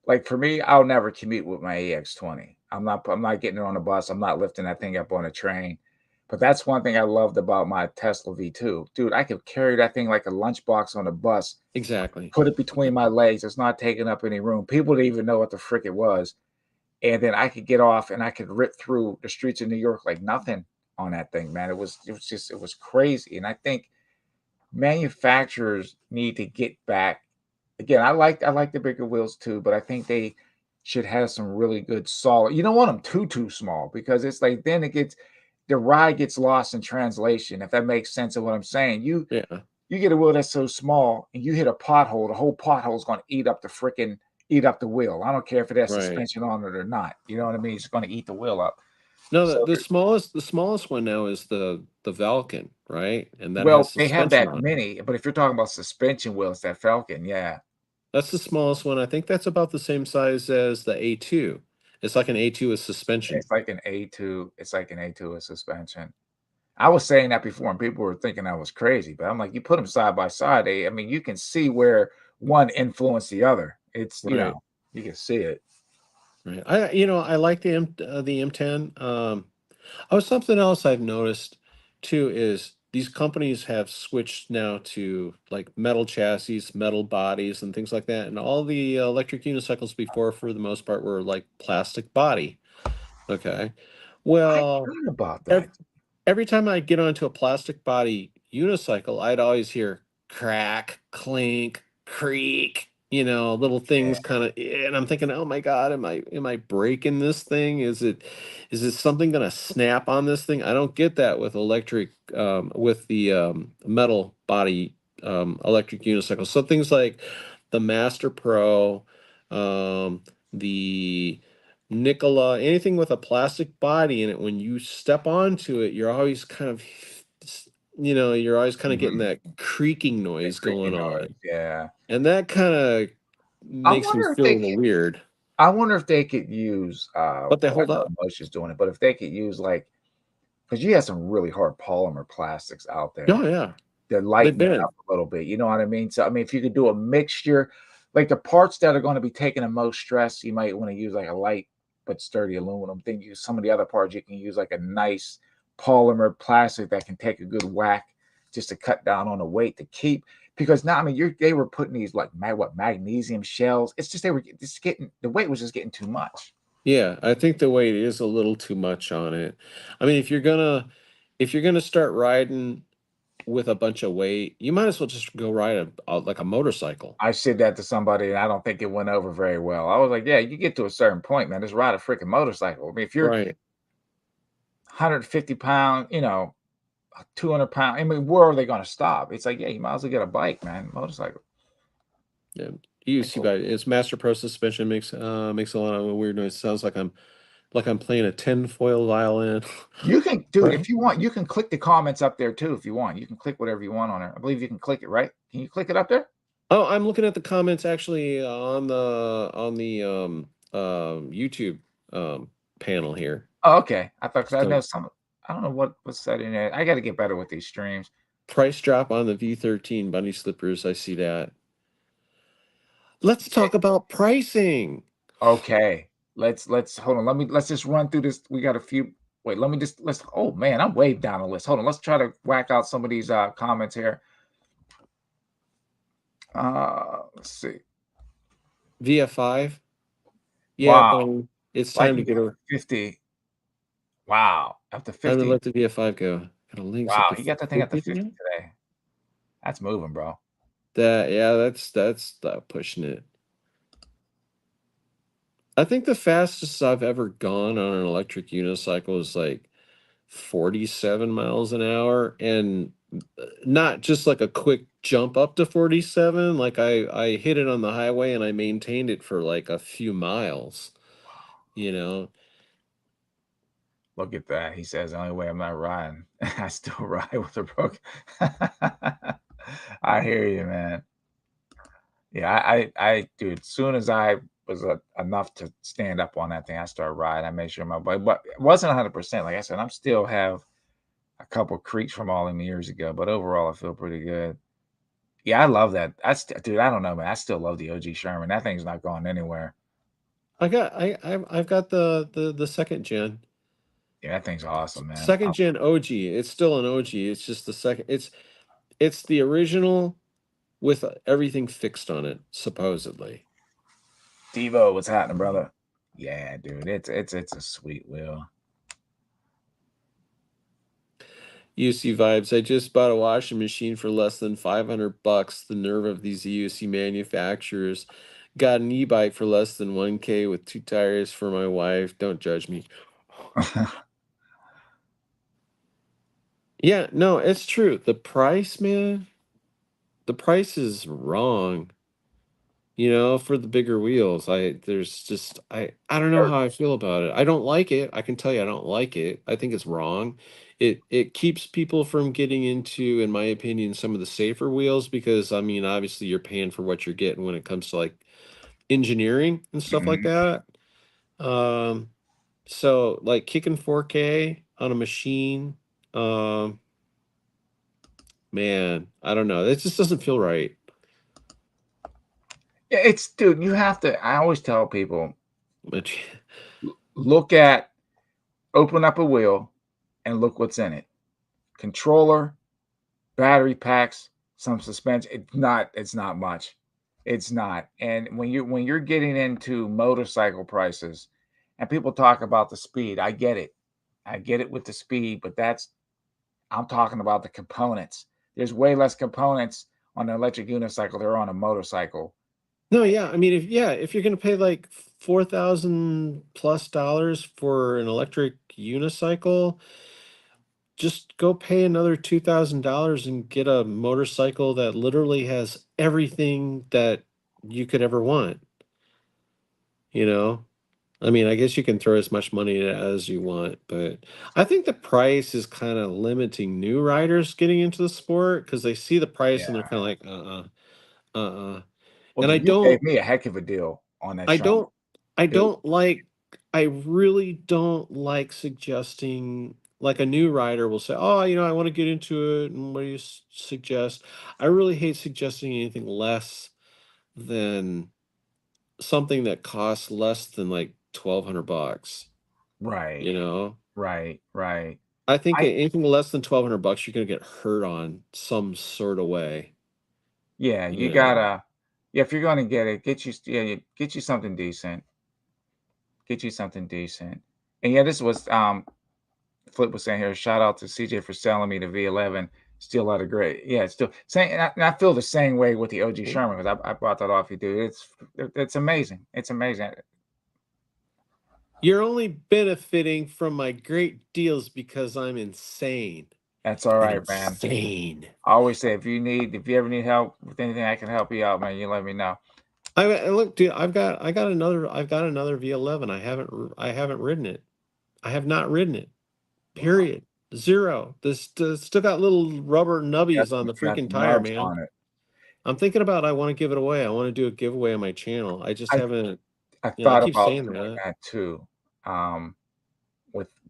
like, for me, I'll never commute with my EX20. I'm not getting it on a bus. I'm not lifting that thing up on a train. But that's one thing I loved about my Tesla V2. Dude, I could carry that thing like a lunchbox on a bus, exactly. put it between my legs. It's not taking up any room. People didn't even know what the frick it was. And then I could get off and I could rip through the streets of New York like nothing on that thing, man. It was crazy. And I think manufacturers need to get back. Again, I like the bigger wheels too, but I think they should have some really good solid. You don't want them too small because it's like then it gets the ride gets lost in translation. If that makes sense of what I'm saying, Yeah, you get a wheel that's so small and you hit a pothole, the whole pothole is going to eat up the wheel. I don't care if it has right. suspension on it or not. You know what I mean? It's going to eat the wheel up. No, So, the smallest one now is the Valken, right? And that has well, they have suspension that on it. mini, but if you're talking about suspension wheels, that Falcon, yeah. That's the smallest one. I think that's about the same size as the A2. It's like an A2 with suspension. It's like an A2. It's like an A2 with suspension. I was saying that before, and people were thinking I was crazy, but I'm like, you put them side by side. I mean, you can see where one influenced the other. It's Right. you can see it. Right. I like the M10. Oh, something else I've noticed too is these companies have switched now to like metal chassis, metal bodies, and things like that. And all the electric unicycles before, for the most part, were like plastic body. Okay. I Well, heard about ev- that. every time I get onto a plastic body unicycle, I'd always hear crack, clink, creak, little Yeah. things kind of, and I'm thinking, oh my God, am I breaking this thing? Is it something gonna snap on this thing? I don't get that with electric, with the metal body electric unicycles. So things like the Master Pro, the Nicola, anything with a plastic body in it, when you step onto it, you're always kind of, you're always kind of getting Mhm. that creaking The noise creaky going noise. on. Yeah. And that kind of I makes me wonder if feel a they little could. weird, I wonder if they could use. but they Well, I hold know up. Moshe's doing it, but if they could use like, because you have some really hard polymer plastics out Oh, there. yeah. To They've lighten it been. up a little bit, you know what I mean? So, I mean, if you could do a mixture, like the parts that are gonna be taking the most stress, you might wanna use like a light but sturdy aluminum. Then use some of the other parts, you can use like a nice polymer plastic that can take a good whack just to cut down on the weight to keep because now, I mean, they were putting these like magnesium shells. It's just they were just getting the weight was just getting too much. Yeah, I think the weight is a little too much on it. I mean, if you're gonna start riding with a bunch of weight, you might as well just go ride like a motorcycle. I said that to somebody and I don't think it went over very well. I was like, yeah, you get to a certain point, man. Just ride a freaking motorcycle. I mean, if you're Right. 150 pound, 200 pound. I mean, where are they going to stop? It's like, yeah, you might as well get a bike, man. Motorcycle. Yeah. You Like, see, by its Master Pro suspension makes a lot of weird noise. Sounds like I'm playing a tinfoil violin. you can, dude, Right. if you want, you can click the comments up there too. If you want, you can click whatever you want on there. I believe you can click it, right? Can you click it up there? Oh, I'm looking at the comments actually on the YouTube panel here. Oh, okay. I thought, because I know So some, I don't know what was said in there. I got to get better with these streams. price drop on the V13 bunny slippers. I see that. Let's talk about pricing. Okay. Let's hold on. Let's just run through this. We got a few. Wait, let me just let's oh man, I'm way down the list. Hold on. Let's try to whack out some of these comments here. Let's see. VF5. Yeah, Wow. buddy. It's time to Liking get up to a 50. Wow. Up to time to 50. let the VF5 go. Got a links up Wow. to You got that thing up to 50 50 now? today. That's moving, bro. Yeah, that's pushing it. I think the fastest I've ever gone on an electric unicycle is like 47 miles an hour, and not just like a quick jump up to 47. Like I hit it on the highway and I maintained it for like a few miles, you know. Look at that. He says the only way I'm not riding. I still ride with a broke. I hear you, man. Yeah, dude, as soon as I was enough to stand up on that thing, I started riding. I made sure my bike, but it wasn't 100%. Like I said, I'm still have a couple creaks from all them years ago, but overall, I feel pretty good. Yeah, I love that. Dude, I don't know, man. I still love the OG Sherman. That thing's not going anywhere. I've got the second gen. Yeah, that thing's awesome, man. Second gen OG. It's still an OG. It's just the second. It's the original with everything fixed on it, supposedly. Devo, what's happening, brother? Yeah, dude, it's a sweet wheel. UC vibes. I just bought a washing machine for less than $500. The nerve of these UC manufacturers. Got an e-bike for less than 1K with 2 tires for my wife. Don't judge me. Yeah, no, it's true. The price, man, the price is wrong. For the bigger wheels. There's just I don't know how I feel about it. I don't like it. I can tell you I don't like it. I think it's wrong. It keeps people from getting into, in my opinion, some of the safer wheels because I mean, obviously you're paying for what you're getting when it comes to like engineering and stuff like Mhm. that. Um, so like kicking 4K on a machine, um, man, I don't know. It just doesn't feel right. Yeah, it's dude, you have to. I always tell people, But look at, open up a wheel, and look what's in it. Controller, battery packs, some suspension. It's not much. It's not. And when you're getting into motorcycle prices, and people talk about the speed, I get it. I get it with the speed, but I'm talking about the components. There's way less components on an electric unicycle there are on a motorcycle. No, yeah. I mean, if you're gonna pay like $4,000+ for an electric unicycle, just go pay another $2,000 and get a motorcycle that literally has everything that you could ever want. You know? I mean, I guess you can throw as much money at it as you want, but I think the price is kind of limiting new riders getting into the sport because they see the price and they're Yeah. kind of like, uh-uh. Well, And I dude, you gave don't me a heck of a deal on that I Sherman, don't I dude. don't like I really don't like suggesting like a new writer will say, "Oh, I want to get into it and what do you suggest?" I really hate suggesting anything less than something that costs less than like $1,200, Right, you know? right, right. I think I anything less than $1,200 you're going to get hurt on some sort of way, Yeah, you you know. gotta. Yeah, if you're gonna get it, get you something decent. Get you something decent. And yeah, this was Flip was saying here. Shout out to CJ for selling me the V11. Still out of great. Yeah, it's still saying. And I feel the same way with the OG Sherman because I brought that off you, dude. It's amazing. It's amazing. You're only benefiting from my great deals because I'm insane. That's all And right, man. insane. I always say if you ever need help with anything, I can help you out, man. You let me know. Look, dude. I've got another V11. I haven't ridden it. I have not ridden it. Wow, Period. Zero. This still got little rubber nubbies on the got freaking some tire, nubs man. on it. I'm thinking about I want to give it away. I want to do a giveaway on my channel. I just I haven't. I I thought keep about saying doing that. that too, um,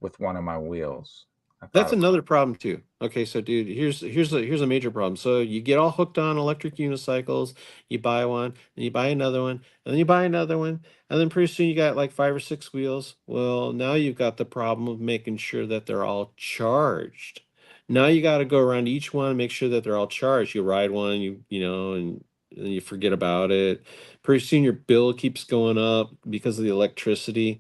with one of my wheels. I thought That's about another problem too. Okay, so dude, here's a major problem. So you get all hooked on electric unicycles, you buy one, and you buy another one, and then you buy another one, and then pretty soon you got like 5 or 6 wheels. Well, now you've got the problem of making sure that they're all charged. Now you got to go around each one and make sure that they're all charged. You ride one, and then you forget about it. Pretty soon your bill keeps going up because of the electricity.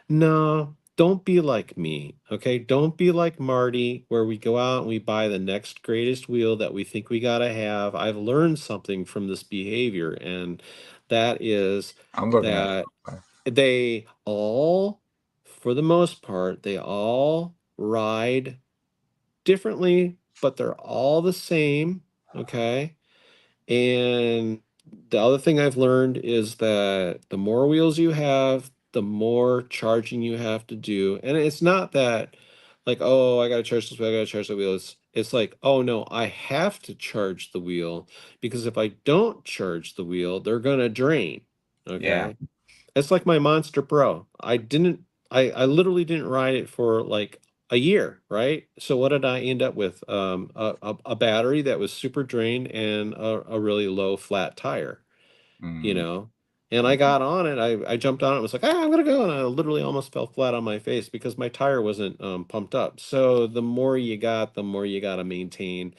No, don't be like me, okay? Don't be like Marty, where we go out and we buy the next greatest wheel that we think we gotta have. I've learned something from this behavior, and that is I'm looking at that it. they all, for the most part, they all ride differently, but they're all the same, okay? And the other thing I've learned is that the more wheels you have, the more charging you have to do. And it's not that like, oh, I gotta charge this wheel, I gotta charge the wheel. It's like, oh no, I have to charge the wheel because if I don't charge the wheel, they're gonna drain. Yeah, Okay. It's like my Monster Pro. I literally didn't ride it for like a year, right? So what did I end up with? A battery that was super drained and a really low flat tire, you Mhm, know? And I mhm. got on it. I jumped on it and was like, ah, I'm gonna go. And I literally almost fell flat on my face because my tire wasn't pumped up. So the more you got, the more you got to maintain.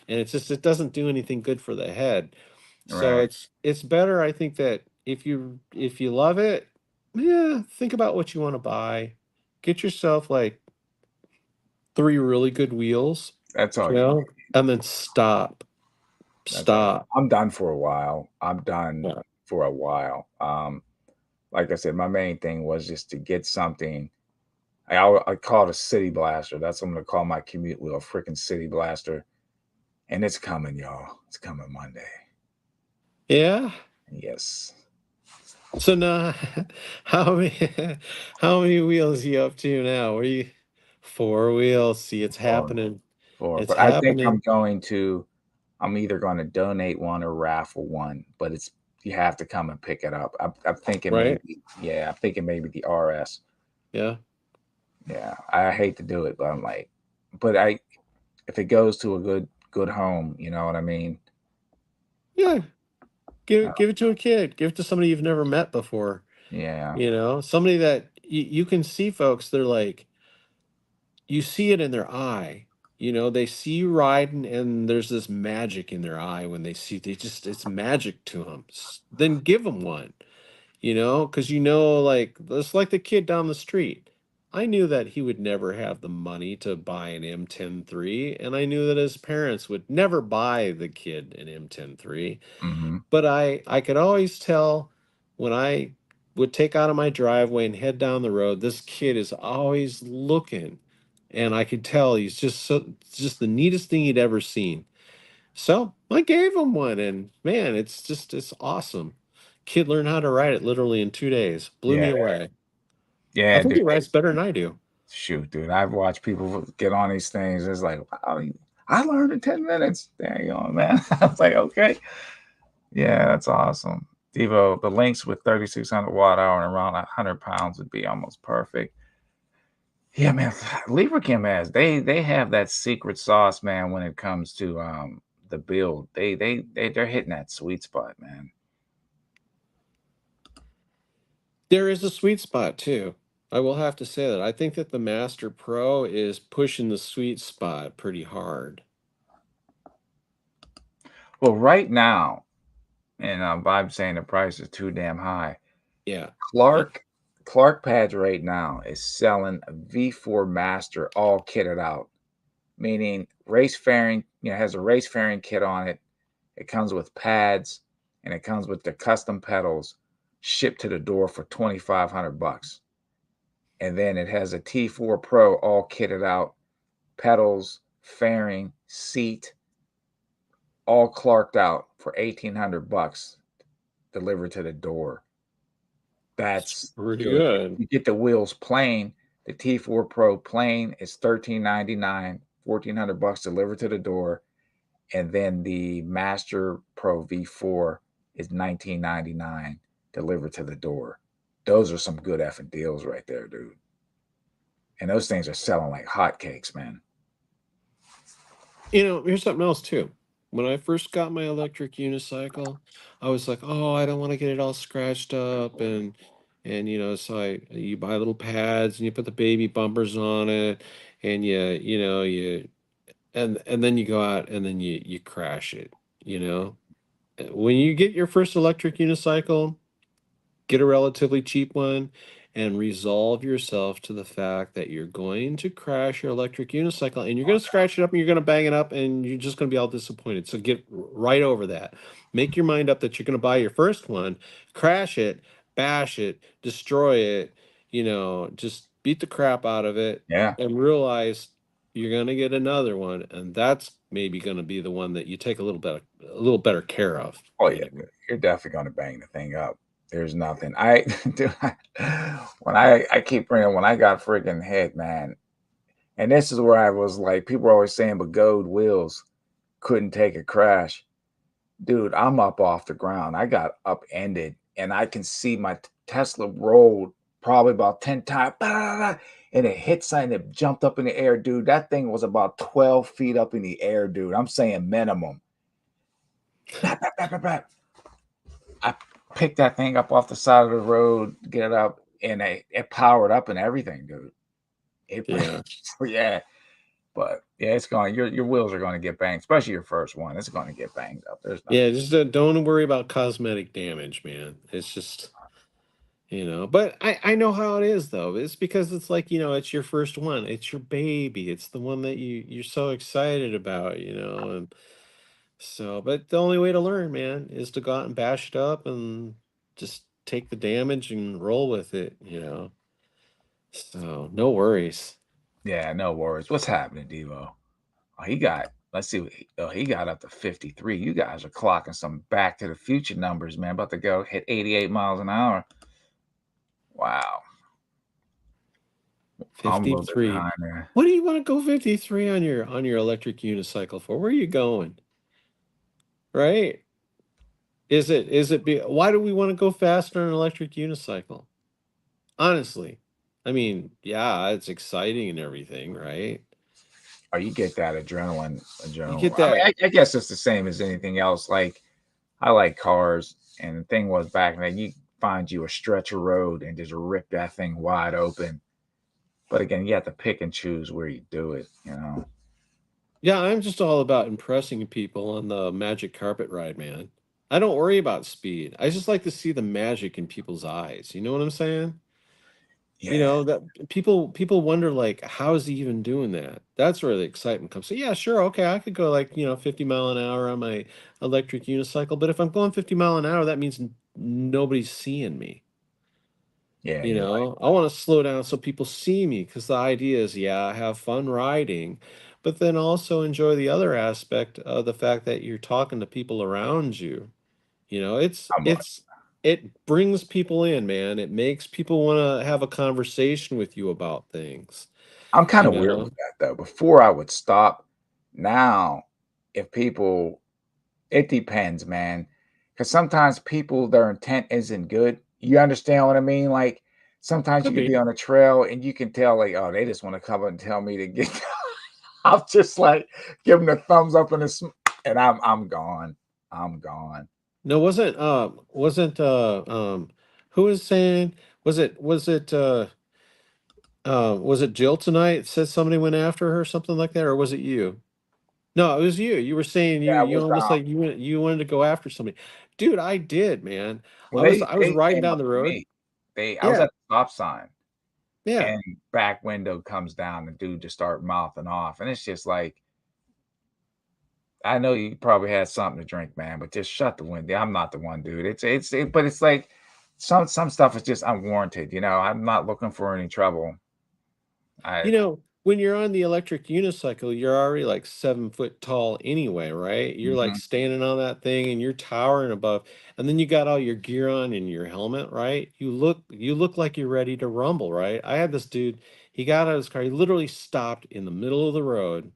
And it's just, it doesn't do anything good for the head. So Right. it's better, I think, that if you love it, yeah, think about what you want to buy. Get yourself like 3 really good wheels, That's all you you know, need. and then stop. That's all. Stop. I'm done for a while. I'm done Yeah. for a while. Like I said, my main thing was just to get something. I call it a city blaster. That's what I'm gonna call my commute wheel, a freaking city blaster. And it's coming, y'all. It's coming Monday. Yeah. Yes. So now, how many how many wheels you up to now? Where you 4 wheels. See, it's Or happening. or It's but I think happening, I'm either gonna donate one or raffle one, but it's you have to come and pick it up. I'm thinking right? maybe, yeah, I'm thinking maybe the RS. Yeah. Yeah. I hate to do it, but I'm like, but I if it goes to a good home, you know what I mean? Yeah. Give Uh, it give it to a kid. Give it to somebody you've never met before. yeah. Somebody that you can see folks, they're like, you see it in their eye. They see you riding and there's this magic in their eye when they just, it's magic to them. Then give them one, because like, it's like the kid down the street. I knew that he would never have the money to buy an M103, and I knew that his parents would never buy the kid an M103. Hmm. But I could always tell when I would take out of my driveway and head down the road, this kid is always looking. And I could tell he's just the neatest thing he'd ever seen. So I gave him one, and man, it's awesome. Kid learned how to ride it literally in 2 days. Blew Yeah. me away. I Yeah, think dude. he rides better than I do. Shoot, dude. I've watched people get on these things. It's like, wow, I learned in 10 minutes. There you go, man. I was like, okay. Yeah, that's awesome. Devo, the links with 3,600 watt hour and around 100 pounds would be almost perfect. Yeah, man. Libracam has they have that secret sauce, man, when it comes to the build. They're hitting that sweet spot, man. There is a sweet spot too. I will have to say that. I think that the Master Pro is pushing the sweet spot pretty hard. Well, right now, and Bob's saying the price is too damn high. Yeah. Clark Clark Pads right now is selling a V4 Master all kitted out, meaning race fairing, has a race fairing kit on it. It comes with pads and it comes with the custom pedals shipped to the door for 2,500 bucks. And then it has a T4 Pro all kitted out, pedals, fairing, seat, all clarked out for 1,800 bucks delivered to the door. It's That's pretty good. good. You get the wheels plain. The T4 Pro plain is 1399, 1,400 bucks delivered to the door, and then the Master Pro V4 is 1999 delivered to the door. Those are some good effing deals right there, dude. And those things are selling like hotcakes, man. Here's something else too. When I first got my electric unicycle, I was like, "Oh, I don't want to get it all scratched up," and so you buy little pads and you put the baby bumpers on it, and and then you go out and then you crash it. You know, when you get your first electric unicycle, get a relatively cheap one and resolve yourself to the fact that you're going to crash your electric unicycle and you're going to scratch it up and you're going to bang it up and you're just going to be all disappointed. So get right over that. Make your mind up that you're going to buy your first one, crash it, bash it, destroy it, just beat the crap out of it Yeah. and realize you're going to get another one, and that's maybe going to be the one that you take a little better care of, Oh yeah, you're definitely gonna bang the thing up. There's nothing. I do. When I keep bringing when I got freaking hit, man. And this is where I was like, people are always saying, but gold wheels couldn't take a crash. Dude, I'm up off the ground. I got upended, and I can see my Tesla rolled probably about 10 times. and it hit something that jumped up in the air, dude. That thing was about 12 feet up in the air, dude. I'm saying minimum. Bap, bap, bap, bap, bap. I picked that thing up off the side of the road, get it up, and it powered up and everything, dude. It, Yeah. yeah, but yeah, it's going. Your wheels are going to get banged, especially your first one. It's going to get banged up. There's no. Yeah, just don't worry about cosmetic damage, man. It's just, but I know how it is though. It's because it's like, it's your first one. It's your baby. It's the one that you're so excited about, and so, but the only way to learn, man, is to go out and bash it up and just take the damage and roll with it. So, no worries. Yeah, no worries. What's happening, Devo? Oh, he got. Let's see. He got up to 53. You guys are clocking some Back to the Future numbers, man. About to go hit 88 miles an hour. Wow. I'm a little bit 53. behind there. What do you want to go 53 on your electric unicycle for? Where are you going? Right? Why do we want to go faster on an electric unicycle? Honestly. I mean, yeah, it's exciting and everything, right? Oh, you get that adrenaline. You Adrenaline. get I mean, that. I guess it's the same as anything else. Like I like cars, and the thing was back then you find you a stretch of road and just rip that thing wide open. But again, you have to pick and choose where you do it. You know. Yeah, I'm just all about impressing people on the magic carpet ride, man. I don't worry about speed. I just like to see the magic in people's eyes. You know what I'm saying? Yeah. That people wonder like, how is he even doing that? That's where the excitement comes. So yeah, sure, okay, I could go like 50 mile an hour on my electric unicycle, but if I'm going 50 mile an hour, that means nobody's seeing me. Yeah. You're right. I want to slow down so people see me because the idea is, yeah, have fun riding, but then also enjoy the other aspect of the fact that you're talking to people around you. You know, it's I'm it's it brings people in, man. It makes people want to have a conversation with you about things, I'm kind you of weird with know? that though. Before I would stop. Now, if people, it depends, man. Because sometimes people, their intent isn't good. You understand what I mean? Like sometimes you Could could be be. on a trail and you can tell, like, oh, they just want to come up and tell me to get. I'm just like give them the thumbs up and and I'm gone. I'm gone. No, wasn't who was saying, was it Jill tonight said somebody went after her or something like that, or was it you? No, it was you. You were saying you Yeah, you almost like you wanted to go after somebody. Dude, I did, man. well, I was they riding came down up the to road. me. I was Yeah, at the stop sign yeah. and back window comes down, the dude just start mouthing off, and it's just like I know you probably had something to drink, man, but just shut the window. I'm not the one, dude. But it's like some stuff is just unwarranted. You know, I'm not looking for any trouble. I When you're on the electric unicycle, you're already like 7 foot tall anyway, right? You're like mhm. standing on that thing and you're towering above, and then you got all your gear on and your helmet, right? You look like you're ready to rumble, right? I had this dude, he got out of his car, he literally stopped in the middle of the road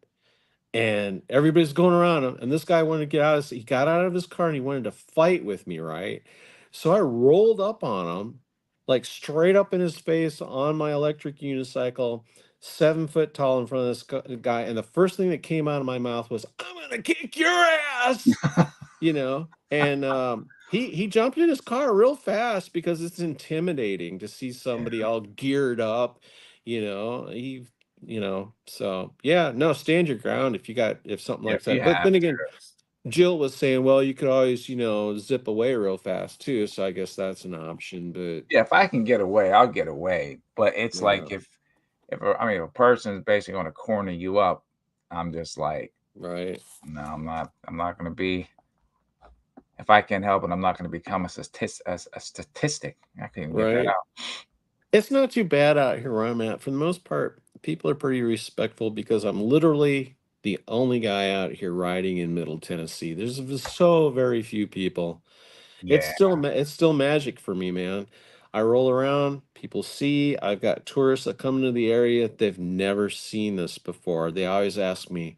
and everybody's going around him. And this guy wanted to get out of he got out of his car and he wanted to fight with me, right? So I rolled up on him, like straight up in his face on my electric unicycle, 7 foot tall in front of this guy. And the first thing that came out of my mouth was, "I'm gonna kick your ass," And he jumped in his car real fast because it's intimidating to see Yeah, somebody all geared up. He so yeah, no, stand your ground if something like if you that. But have then to. again, Jill was saying, well, you could always, zip away real fast too. So I guess that's an option. But Yeah, if I can get away, I'll get away. But it's yeah, like if a person is basically going to corner you up, I'm just like, right, no, I'm not. I'm not going to be. If I can't help it, I'm not going to become a statistic. I can't even get that right. out. It's not too bad out here where I'm at. For the most part, people are pretty respectful because I'm literally the only guy out here riding in Middle Tennessee. There's so very few people. It's Yeah, still magic for me, man. I roll around, people see. I've got tourists that come into the area. They've never seen this before. They always ask me,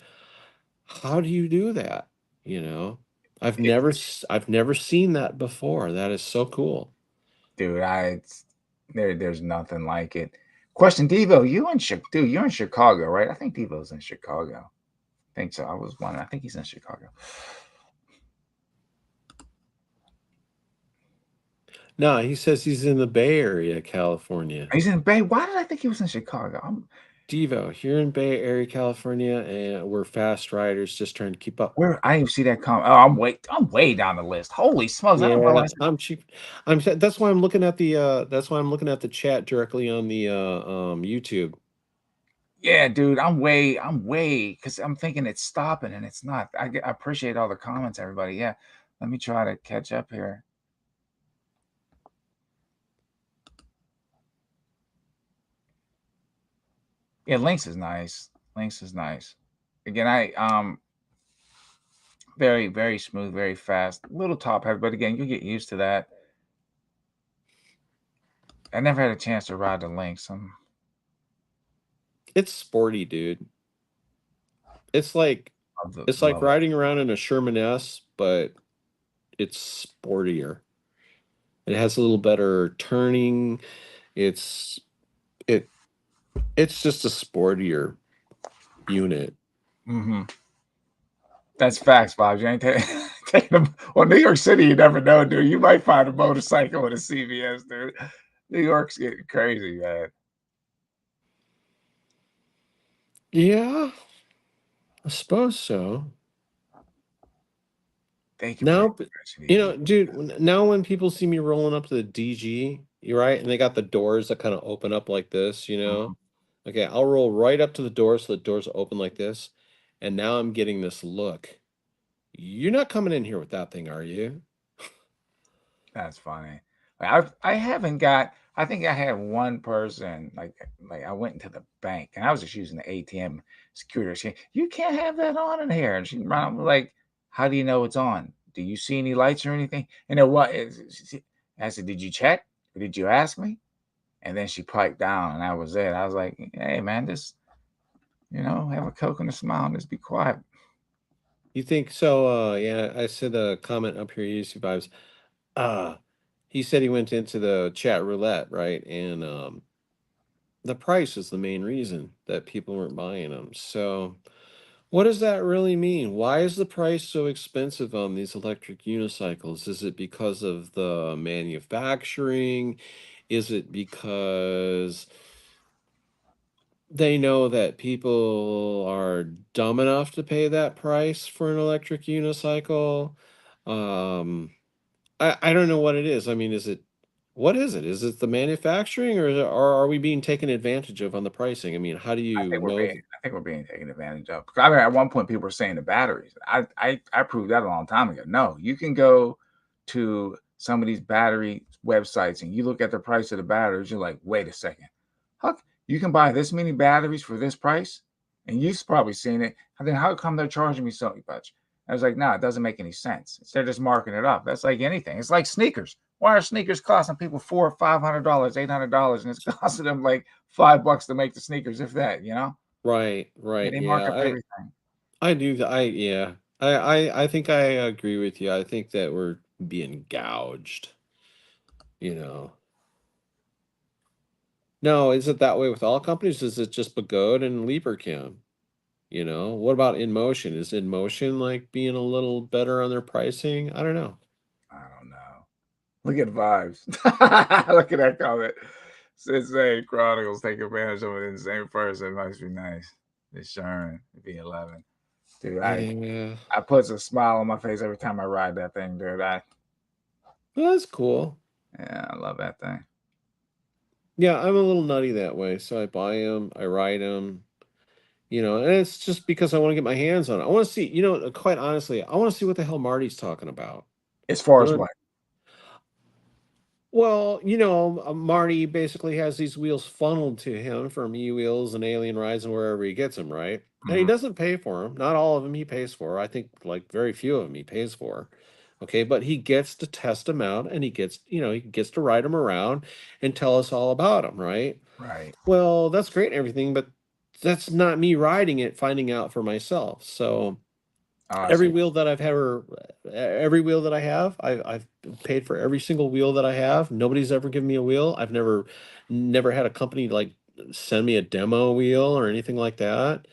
"How do you do that?" You know, it, I've never seen that before. That is so cool. dude. There's nothing like it. Question, Devo, dude, you're in Chicago, right? I think Devo's in Chicago. I think so. I was wondering. I think he's in Chicago. No, he says he's in the Bay Area, California. He's in Bay. Why did I think he was in Chicago? Devo, here in Bay Area, California, and we're fast riders just trying to keep up. Where I didn't even see that comment. Oh, I'm way down the list. Holy smokes! I didn't Yeah, realize. I'm cheap. That's why I'm looking at the chat directly on the YouTube. Yeah, dude, I'm way, because I'm thinking it's stopping and it's not. I appreciate all the comments, everybody. Yeah, let me try to catch up here. Yeah, links is nice. Links is nice. Again, I very, very smooth, very fast, little top heavy, but again, you get used to that. I never had a chance to ride the links. It's sporty, dude. It's like Love it. riding around in a Sherman S, but it's sportier. It has a little better turning. It's it it's just a sportier unit. Mm-hmm. That's facts, Bob. You ain't taking them. Well, New York City, you never know, dude. You might find a motorcycle with a CVS, dude. New York's getting crazy, man. Yeah, I suppose so. Thank you for Now, the question, dude, now when people see me rolling up to the DG, you're right, and they got the doors that kind of open up like this, Mhm. Okay, I'll roll right up to the door so the doors open like this, and now I'm getting this look. You're not coming in here with that thing, are you? That's funny. I haven't got. I think I had one person like I went into the bank and I was just using the ATM security. You can't have that on in here. And I'm like, how do you know it's on? Do you see any lights or anything? And then what? I said, did you check? Or did you ask me? And then she piped down, and that was it. I was like, hey man, just have a Coke and a smile and just be quiet. You think so? Yeah, I said a comment up here, YouTube vibes. Uh, he said he went into the chat roulette, right? And the price is the main reason that people weren't buying them. So, what does that really mean? Why is the price so expensive on these electric unicycles? Is it because of the manufacturing? Is it because they know that people are dumb enough to pay that price for an electric unicycle? Um, I don't know what it is. I mean, what is it? Is it the manufacturing, or are we being taken advantage of on the pricing? I mean, how do I you think we're know? being I think we're being taken advantage of. 'Cause I mean, at one point, people were saying the batteries. I proved that a long time ago. No, you can go to some of these battery websites and you look at the price of the batteries. You're like, wait a second, how you can buy this many batteries for this price? And you've probably seen it. And then how come they're charging me so much? I was like, no, it doesn't make any sense. They're just marking it up. That's like anything. It's like sneakers. Why are sneakers costing people $400, $500, $800, and it's costing them like $5 to make the sneakers, if that, Right, Yeah, right. they mark Yeah, up everything. I do. Yeah. I think I agree with you. I think that we're being gouged, you know. Now, is it that way with all companies? Is it just Pagode and Leapercam? What about InMotion? Is InMotion like being a little better on their pricing? I don't know. I don't know. Look at vibes. Look at that comment. Sensei Chronicles take advantage of it in the same person. Must be nice. It's Sharon, V11. Dude, Yeah, I put a smile on my face every time I ride that thing, dude. well, that's cool. Yeah, I love that thing. Yeah, I'm a little nutty that way. So I buy them, I ride them, and it's just because I want to get my hands on it. I want to see, quite honestly, I want to see what the hell Marty's talking about. As far You as know, what? Well, Marty basically has these wheels funneled to him from E-Wheels and Alien Rides and wherever he gets them, right? And he Mhm. doesn't pay for them. Not all of them he pays for. I think like very few of them he pays for. Okay, but he gets to test them out and he gets to ride them around and tell us all about them, right? Right. Well, that's great and everything, but that's not me riding it, finding out for myself. So Oh, I see. every wheel that I have, I've paid for every single wheel that I have. Nobody's ever given me a wheel. I've never had a company like send me a demo wheel or anything like that.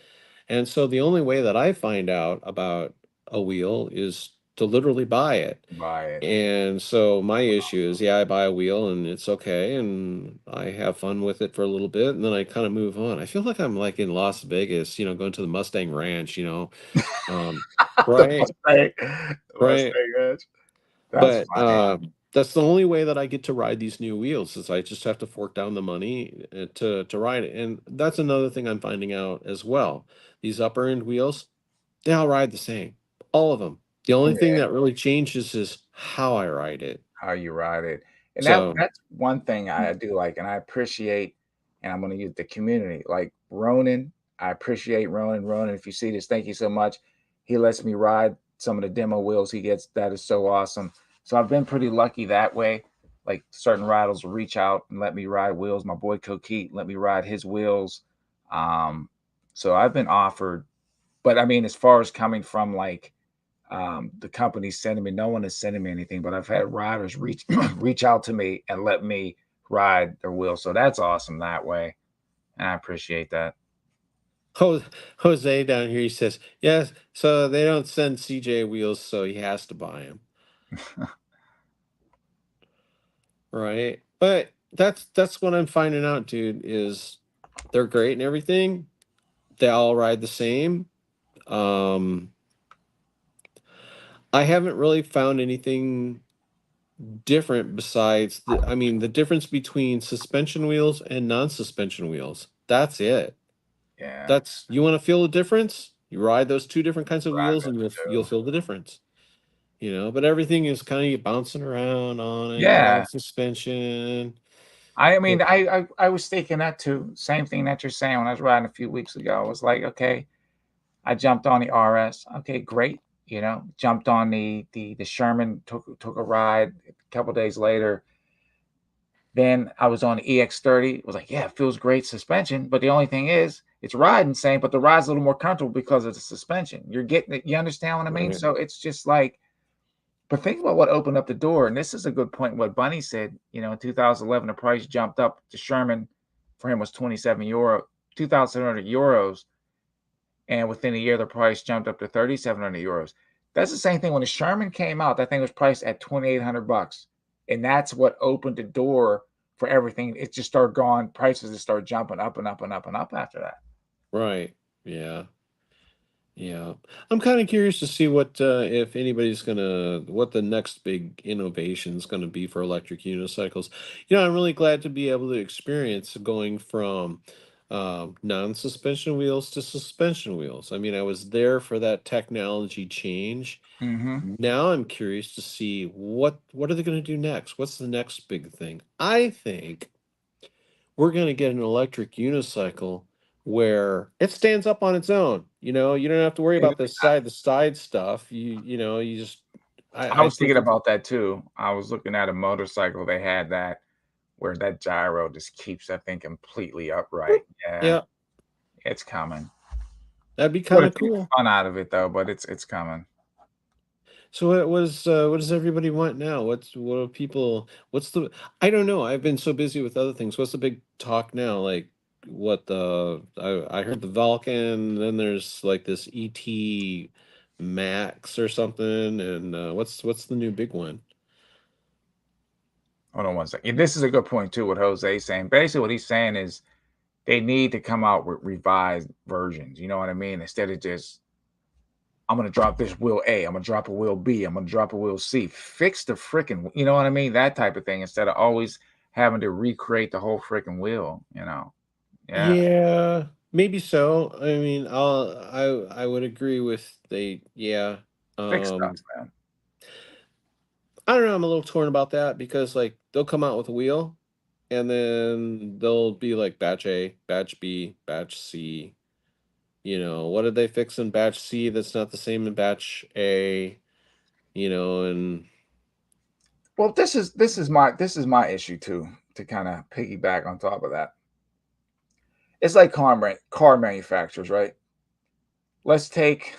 And so the only way that I find out about a wheel is to literally buy it. Buy it. And so my issue is, yeah, I buy a wheel and it's okay, and I have fun with it for a little bit, and then I kind of move on. I feel like I'm like in Las Vegas, going to the Mustang Ranch, um, The right, Mustang, the right. Mustang Edge. That's But funny. that's the only way that I get to ride these new wheels is I just have to fork down the money to ride it, and that's another thing I'm finding out as well. These upper end wheels, they all ride the same, all of them. The only thing Yeah, that really changes is how I ride it. how you ride it. And So, that's one thing I do like, and I appreciate, and I'm gonna use the community. Like Ronan, I appreciate Ronan. Ronan, if you see this, thank you so much. He lets me ride some of the demo wheels he gets. That is so awesome. So I've been pretty lucky that way. Like certain riders will reach out and let me ride wheels. My boy Coquette let me ride his wheels. Um, so I've been offered, but I mean, as far as coming from like the company sending me, no one is sending me anything, but I've had riders reach reach out to me and let me ride their wheel. So that's awesome that way. And I appreciate that. Jose, Jose down here, he says, yes, so they don't send CJ wheels, so he has to buy them, right? But that's what I'm finding out, dude, is they're great and everything. They all ride the same. Um, I haven't really found anything different besides the difference between suspension wheels and non-suspension wheels. That's it. Yeah. That's you want to feel the difference? You ride those two different kinds of Ride wheels and those you'll too. feel the difference. But everything is kind of bouncing around on it. You got all Yeah. the suspension. I mean, It- I was thinking that too. Same thing that you're saying when I was riding a few weeks ago. I was like, okay, I jumped on the RS. Okay, great. Jumped on the Sherman, took a ride a couple days later. Then I was on the EX30. It was like, yeah, it feels great suspension. But the only thing is, it's riding same, but the ride's a little more comfortable because of the suspension. You're getting it. You understand what I mean? right, So it's just like, but think about what opened up the door. And this is a good point. What Bunny said, in 2011, the price jumped up to Sherman for him was 27 euro, 2,700 euros. And within a year, the price jumped up to 3,700 euros. That's the same thing when the Sherman came out. That thing was priced at 2,800 bucks, and that's what opened the door for everything. It just started going. Prices just started jumping up and up and up and up after that. right. Yeah. Yeah, I'm kind of curious to see what if anybody's what the next big innovation is gonna be for electric unicycles. I'm really glad to be able to experience going from non-suspension wheels to suspension wheels. I mean, I was there for that technology change. Mm-hmm. Now I'm curious to see what are they going to do next? What's the next big thing? I think we're going to get an electric unicycle where it stands up on its own. You don't have to worry about the side to side stuff. You just I I was think thinking it's about that too. I was looking at a motorcycle. They had that where that gyro just keeps that thing completely upright. Yeah, yeah, it's coming. that'd be Got kind to of take the cool. fun out of it though, but it's coming. So what does everybody want now? What are people what's the I don't know. I've been so busy with other things. What's the big talk now? Like what the I heard the Vulcan, then there's like this ET Max or something, and what's the new big one? Hold on one second. This is a good point too. What Jose's saying. Basically, what he's saying is they need to come out with revised versions. You know what I mean? Instead of just, I'm gonna drop this wheel A, I'm gonna drop a wheel B, I'm gonna drop a wheel C. Fix the freaking, you know what I mean? That type of thing instead of always having to recreate the whole freaking wheel. Yeah, Yeah, maybe so. I mean, I would agree with yeah. fix stuff, Um man. I don't know, I'm a little torn about that because like they'll come out with a wheel and then they'll be like batch A, batch B, batch C. What did they fix in batch C that's not the same in batch A, and Well, this is my issue too, to kind of piggyback on top of that. It's like car manufacturers, right? Let's take,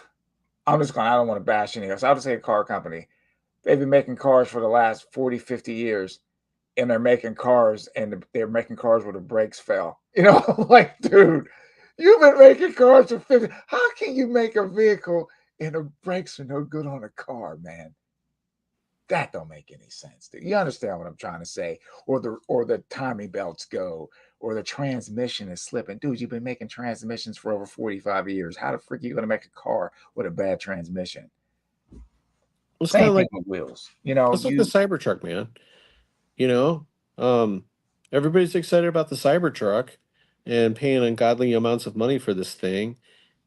I don't want to bash any of us. I'll just say a car company. They've been making cars for the last 40, 50 years. and they're making cars, and they're making cars where the brakes fell. You know, like, dude, you've been making cars for 50. How can you make a vehicle and the brakes are no good on a car, man? That don't make any sense. Do you understand what I'm trying to say? Or the timing belts go, or the transmission is slipping. Dude, you've been making transmissions for over 45 years. How the frick are you gonna make a car with a bad transmission? It's kind Same of thing like with wheels. You know, it's like the Cybertruck, man. You know, um, everybody's excited about the Cybertruck and paying ungodly amounts of money for this thing.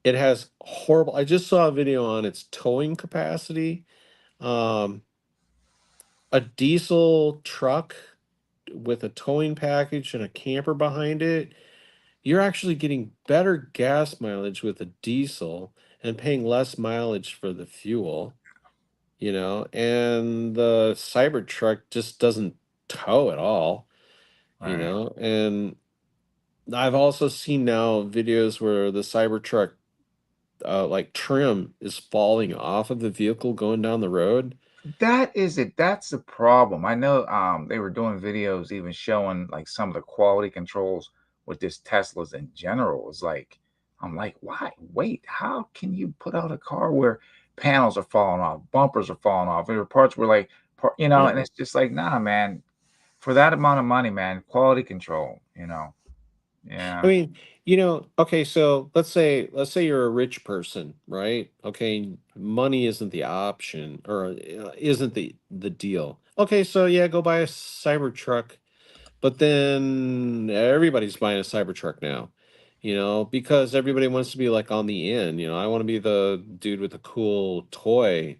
It has horrible. I just saw a video on its towing capacity. Um, a diesel truck with a towing package and a camper behind it, you're actually getting better gas mileage with a diesel and paying less mileage for the fuel, and the Cybertruck just doesn't tow at all, right. and I've also seen now videos where the Cybertruck like trim is falling off of the vehicle going down the road. That is it. That's the problem. I know they were doing videos even showing like some of the quality controls with this Teslas in general. It's like I'm like, why? Wait, how can you put out a car where panels are falling off, bumpers are falling off, there are parts where like Yeah. and it's just like, nah, man, for that amount of money, man, quality control. I Yeah. mean, okay, so let's say you're a rich person, right? Okay, money isn't the option or isn't the deal. Okay, so yeah, go buy a Cybertruck, but then everybody's buying a Cybertruck now. Because everybody wants to be like on the end. I want to be the dude with the cool toy.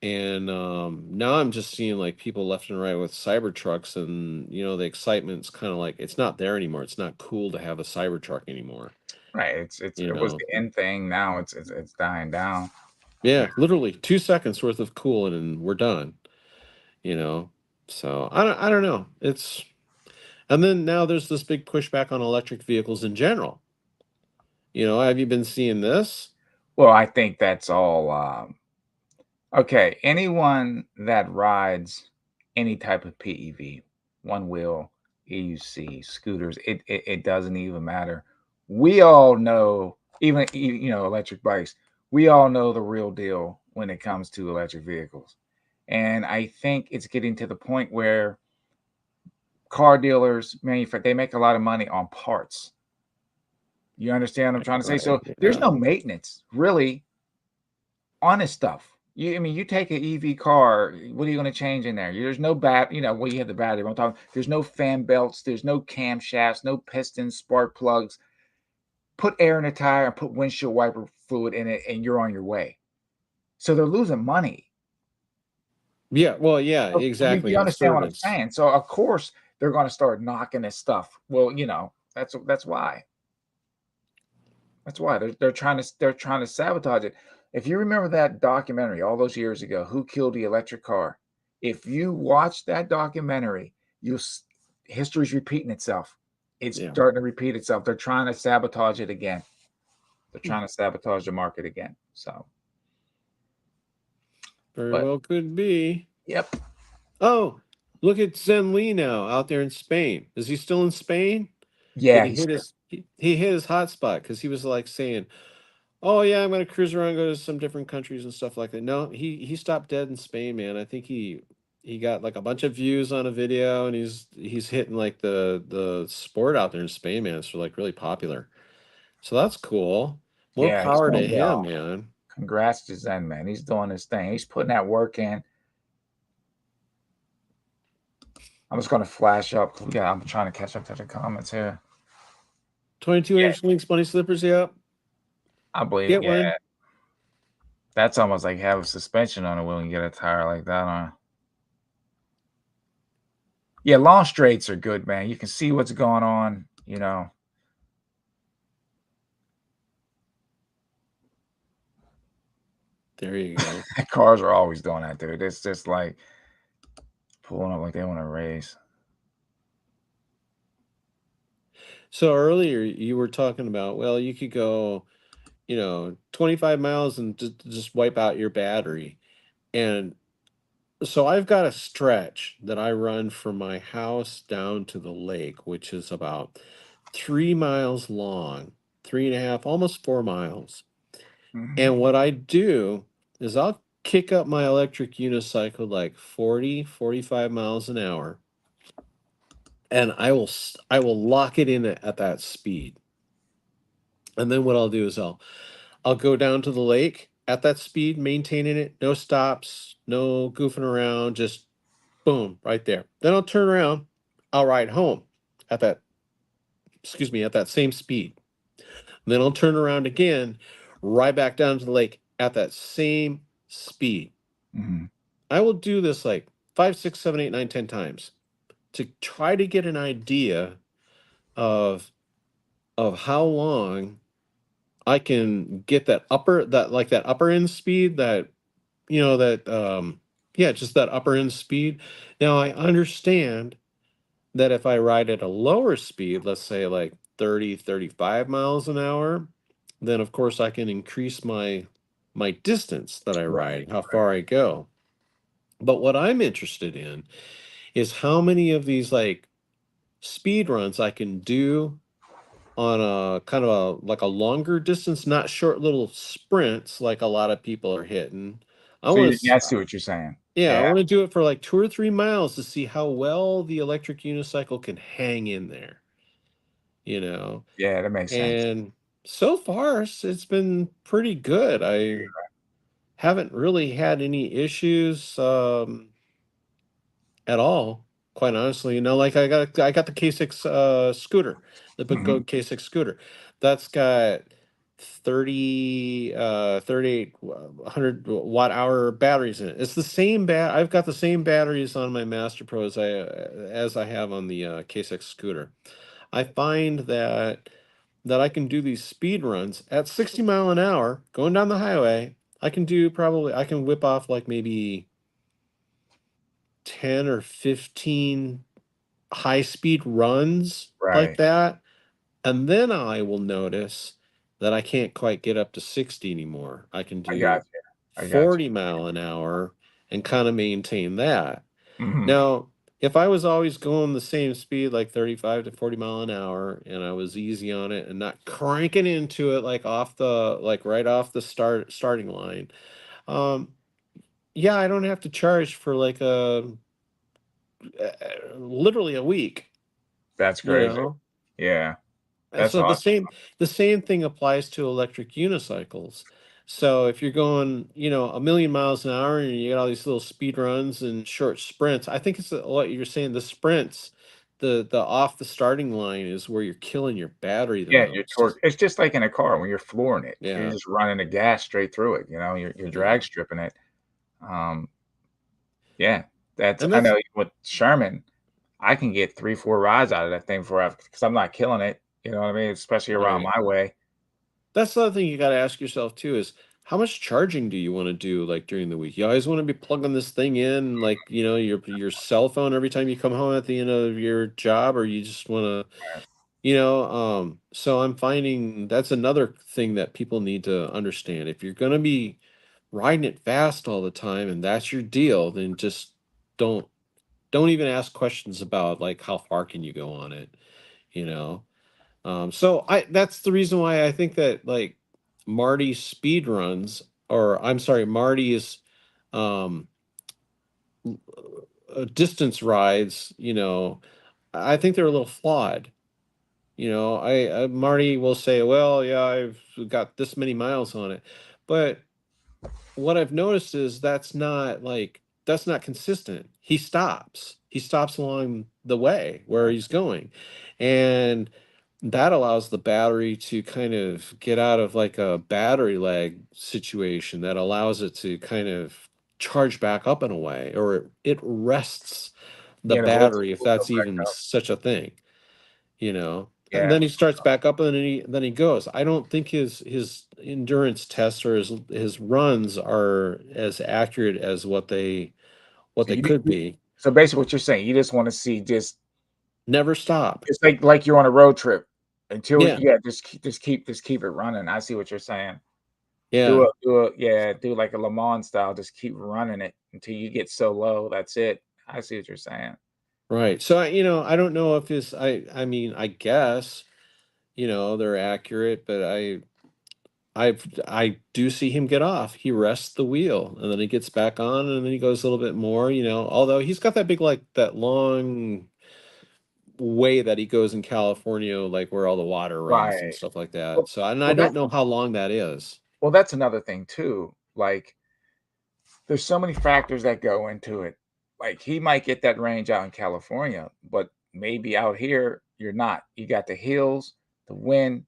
And now I'm just seeing like people left and right with Cybertrucks, and the excitement's kind of like it's not there anymore. It's not cool to have a Cybertruck anymore. Right. It's You it was know, the end thing. Now it's dying down. Yeah. yeah, literally 2 seconds worth of cooling and we're done. You know, so I don't know. And then now there's this big pushback on electric vehicles in general. Have you been seeing this? Well, I think that's all okay, anyone that rides any type of PEV, one wheel, EUC, scooters, it doesn't even matter. We all know, even electric bikes, we all know the real deal when it comes to electric vehicles. And I think it's getting to the point where car dealers, they make a lot of money on parts. You understand what I'm trying to say? Right. So there's Yeah. no maintenance really honest stuff. I mean, you take an EV car, what are you going to change in there? There's no well, you have the battery. I'm talking, there's no fan belts, there's no camshafts, no pistons, spark plugs. Put air in a tire and put windshield wiper fluid in it, and you're on your way. So they're losing money. Yeah. Well, yeah, So, I mean, exactly. you On understand what I'm service. saying? So of course they're going to start knocking this stuff. Well, that's why. That's why they're trying to sabotage it. If you remember that documentary all those years ago, Who Killed the Electric Car? If you watch that documentary, history's repeating itself. It's Yeah. starting to repeat itself. They're trying to sabotage it again. They're Hmm. trying to sabotage the market again. So, Very but well could be. yep, Oh, look at Zen Lee now out there in Spain. Is he still in Spain? Did yeah, he hit he hit his hot spot because he was like saying, "Oh yeah, I'm gonna cruise around, go to some different countries and stuff like that." No, he stopped dead in Spain, man. I think he got like a bunch of views on a video, and he's hitting like the sport out there in Spain, man. It's like really popular. So that's cool. More yeah, he's power to doing him, well. man. Congrats to Zen, man. He's doing his thing. He's putting that work in. I'm just going to flash up. Yeah, I'm trying to catch up to the comments here. 22 Yeah, inch links bunny slippers, yep. I believe. Get Yeah, one. that's almost like having suspension on a wheel and get a tire like that on. Yeah, long straights are good, man. You can see what's going on. There you go. Cars are always doing that, dude. It's just like pulling up like they want to race. So earlier you were talking about, well, you could go, 25 miles and just wipe out your battery. And So I've got a stretch that I run from my house down to the lake, which is about 3 miles long, 3.5, almost 4 miles. Mhm. And what I do is I'll kick up my electric unicycle like 40, 45 miles an hour, and I will lock it in at that speed. And then what I'll do is I'll go down to the lake at that speed, maintaining it, no stops, no goofing around, just boom, right there. Then I'll turn around, I'll ride home at that, excuse me, at that same speed. Then I'll turn around again, right back down to the lake at that same speed. Mhm. I will do this like 5, 6, 7, 8, 9, 10 times to try to get an idea of how long I can get that upper end speed, that that yeah, just that upper end speed. Now I understand that if I ride at a lower speed, let's say like 30, 35 miles an hour, then of course I can increase my distance that I Right, ride, how right. far I go. But what I'm interested in is how many of these like speed runs I can do on a kind of like a longer distance, not short little sprints like a lot of people are hitting. I So want yeah, I to, see what you're saying. yeah, I Yeah, want to do it for like 2 or 3 miles to see how well the electric unicycle can hang in there, you know. yeah, that makes sense. And so far, it's been pretty good. I haven't really had any issues. At all, quite honestly. Like I got the K6 scooter, the big Mhm. goat K6 scooter. That's got 38 100 watt hour batteries in it. It's the same I've got the same batteries on my Master Pro as I have on the K6 scooter. I find that I can do these speed runs at 60 mile an hour going down the highway. I can whip off like maybe 10 or 15 high speed runs like Right. that. And then I will notice that I can't quite get up to 60 anymore. I can I got do you. I got 40 mile an hour and kind of maintain that. you. Mhm. Now, if I was always going the same speed, like 35 to 40 mile an hour, and I was easy on it and not cranking into it like right off the starting line, um, yeah, I don't have to charge for like literally a week, That's you crazy. know. Yeah, And that's so awesome. the same thing applies to electric unicycles. So if you're going, 1 million miles an hour and you get all these little speed runs and short sprints, I think it's what you're saying. The sprints, the off the starting line is where you're killing your battery the Yeah, your torque most. it's just like in a car when you're flooring it. You're Yeah, just running the gas straight through it, you're yeah, drag stripping it. Um, yeah, that's and I that's know with Sherman, I can get 3, 4 rides out of that thing before I because I'm not killing it, you know what I mean? Especially around right. my way. That's the other thing you got to ask yourself too is how much charging do you want to do like during the week? You always want to be plugging this thing in like, your cell phone every time you come home at the end of your job, or you just want to, so I'm finding that's another thing that people need to understand. If you're going to be riding it fast all the time and that's your deal, then just don't don't even ask questions about like how far can you go on it, you know? So I that's the reason why I think that like Marty's speed runs, or I'm sorry, Marty's um distance rides, I think they're a little flawed. Marty will say, "Well, yeah, I've got this many miles on it," but what I've noticed is that's not consistent. He stops along the way where he's going, and that allows the battery to kind of get out of like a battery lag situation that allows it to kind of charge back up in a way, or it rests the Yeah, the voltage battery, if will go that's back even up. such a thing, and Yeah. then he starts back up, and then he goes. I don't think his endurance tests or his runs are as accurate as what So they could you be. so basically what you're saying, you just wanna see Never stop. it's like you're on a road trip until Yeah. yeah, just keep it running. I see what you're saying. Yeah, do like a Le Mans style. Just keep running it until you get so low. That's it. I see what you're saying. right. So I don't know if this. I mean, I guess they're accurate, but I do see him get off. He rests the wheel, and then he gets back on, and then he goes a little bit more. Although he's got that big, like that long way that he goes in California, like where all the water runs and Right. stuff like that. Well, So, and I well, don't that's know how long that is. that's another thing too. Like, there's so many factors that go into it. Like, he might get that range out in California, but maybe out here you're not. You got the hills, the wind,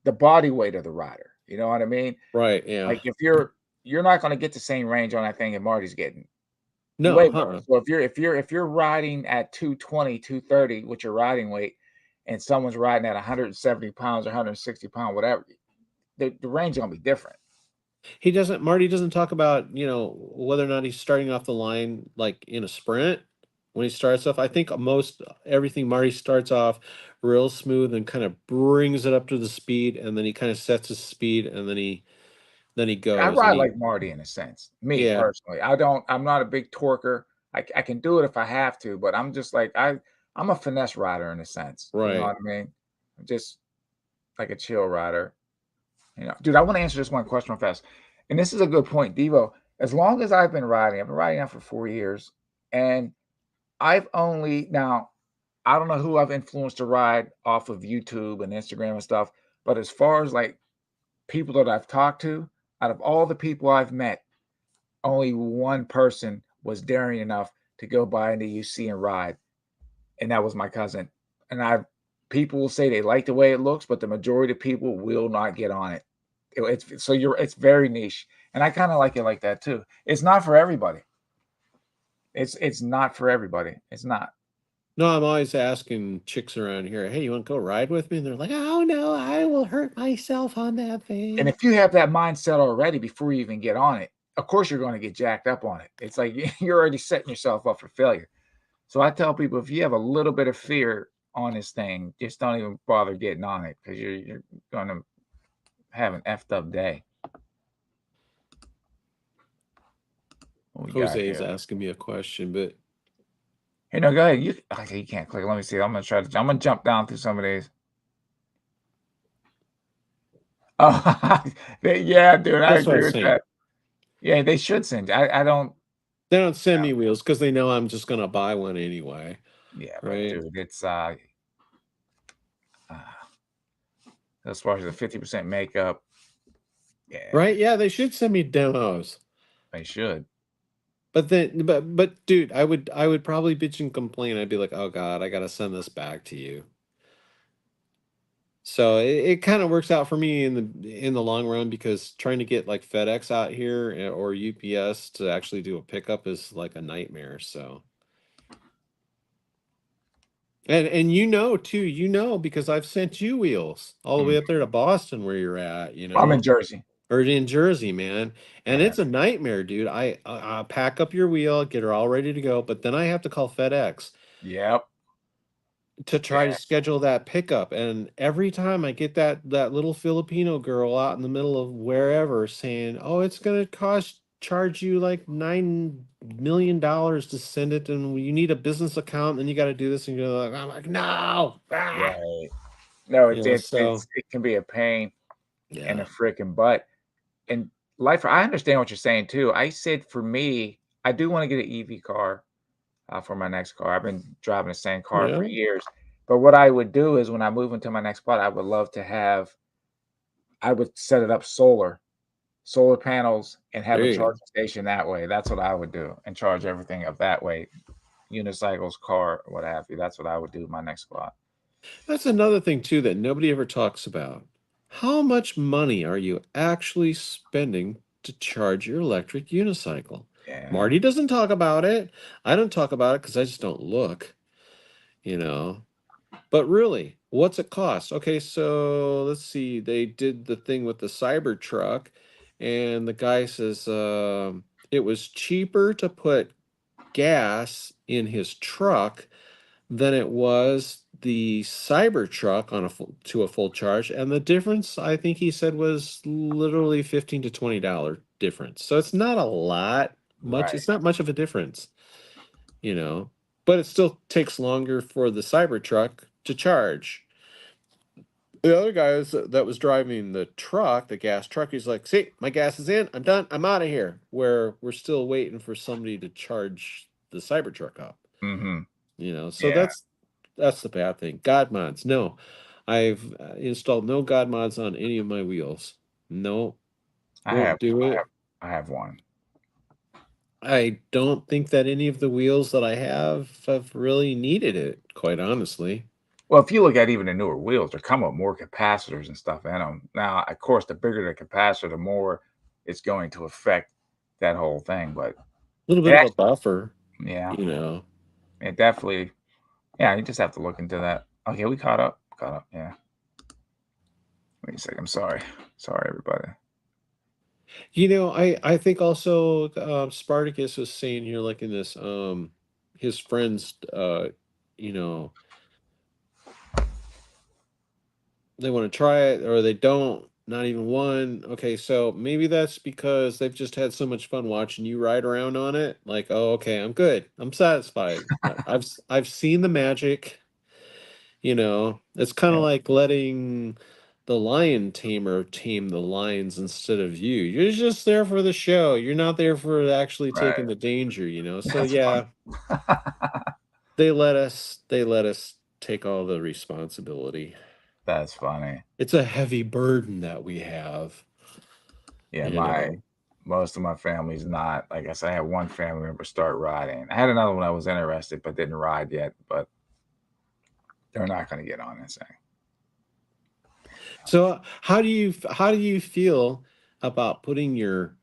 the body weight of the rider. You know what I mean? Right? Yeah. Like, if you're not going to get the same range on that thing that Marty's getting. No. Way more. Huh. So if you're riding at 220, 230 with your riding weight, and someone's riding at 170 pounds or 160 pounds, whatever, the range is gonna be different. Marty doesn't talk about, whether or not he's starting off the line like in a sprint when he starts off. I think most everything Marty starts off real smooth and kind of brings it up to the speed, and then he kind of sets his speed, and then he I goes and ride he like Marty in a sense. Me yeah, personally, I'm not a big torquer. I can do it if I have to, but I'm just like I'm a finesse rider in a sense. You know right. what I mean? I'm just like a chill rider. Dude, I want to answer this one question real fast. And this is a good point, Devo. As long as I've been riding now for 4 years, and I've only now I don't know who I've influenced to ride off of YouTube and Instagram and stuff, but as far as like people that I've talked to, out of all the people I've met, only one person was daring enough to go by in the UC and ride, and that was my cousin. And people will say they like the way it looks, but the majority of people will not get on it. It's very niche, and I kind of like it like that too. It's not for everybody. It's not for everybody. It's not. No, I'm always asking chicks around here, hey, you want to go ride with me? And they're like, oh no, I will hurt myself on that And thing. if you have that mindset already before you even get on it, of course you're going to get jacked up on it. It's like you're already setting yourself up for failure. So I tell people if you have a little bit of fear on this thing, just don't even bother getting on it because you're going to have an effed up day. What we got Jose is here? asking me a question, but Hey, no, go ahead. Okay, you can't click. Let me see. I'm gonna jump down through some of these. Oh, yeah, dude, I that's what I agree was with saying. that. Yeah, they should send. I don't. They don't send me wheels because they know I'm just gonna buy one anyway, Yeah, but right? dude, it's uh as far as the 50% makeup, Right? yeah, Yeah, they should send me demos. they should. But dude, I would probably bitch and complain. I'd be like, oh God, I gotta send this back to you. So it kind of works out for me in the long run because trying to get like FedEx out here or UPS to actually do a pickup is like a nightmare. So and too, because I've sent you wheels all the Mm. way up there to Boston where you're at, I'm in Jersey. or in Jersey, man. And Yeah. it's a nightmare, dude. I pack up your wheel, get her all ready to go, but then I have to call FedEx Yep. to try to Yeah. schedule that pickup. And every time I get that little Filipino girl out in the middle of wherever saying, "Oh, it's gonna charge you like $9 million to send it, and you need a business account, and you got to do this," and you're like, I'm like, no, Right. No, so it can be a pain in yeah, a freaking butt. And life, I understand what you're saying too. I said for me, I do want to get an EV car for my next car. I've been driving the same car for yeah, years. But what I would do is when I move into my next spot, I would set it up solar panels, and have there a you go. charging station that way. That's what I would do and charge everything up that way. Unicycles, car, what have you. That's what I would do in my next spot. That's another thing too that nobody ever talks about. How much money are you actually spending to charge your electric unicycle? Yeah. Marty doesn't talk about it. I don't talk about it because I just don't look, you know. But really, what's it cost? Okay, so let's see. They did the thing with the Cybertruck, and the guy says it was cheaper to put gas in his truck than it was the Cybertruck on to a full charge, and the difference I think he said was literally $15 to $20 difference. So it's not a lot, much. Right. It's not much of a difference, you know, but it still takes longer for the Cybertruck to charge. The other guy that was driving the truck, the gas truck, he's like, "See, my gas is in. I'm done. I'm out of here." Where we're still waiting for somebody to charge the Cybertruck up. Mm-hmm. So Yeah, that's the bad thing. God mods, no. I've installed no God mods on any of my wheels. No, I have, won't do I it. have, I have one. I don't think that any of the wheels that I have really needed it, quite honestly. Well, if you look at even the newer wheels, they come with more capacitors and stuff in them. Now, of course, the bigger the capacitor, the more it's going to affect that whole thing. But A little it bit of a actually, buffer, yeah, you know. it definitely, yeah, you just have to look into that. Okay, we caught up. Caught up. Yeah. Wait a second. I'm sorry. Sorry, everybody. I think also Spartacus was saying here, like in this, his friends, you know, they want to try it or they don't, not even one. Okay, so maybe that's because they've just had so much fun watching you ride around on it. Like, oh, okay, I'm good. I'm satisfied. I've seen the magic, It's kind Yeah. of like letting the lion tamer tame the lions instead of you. You're just there for the show. You're not there for actually taking Right. the danger. So That's yeah, funny. they let us take all the responsibility. That's funny. It's a heavy burden that we have, Yeah, you my know. most of my family's not. Like I said, I had one family member start riding. I had another one I was interested, but didn't ride yet. But they're not going to get on this thing. So how do you feel about putting your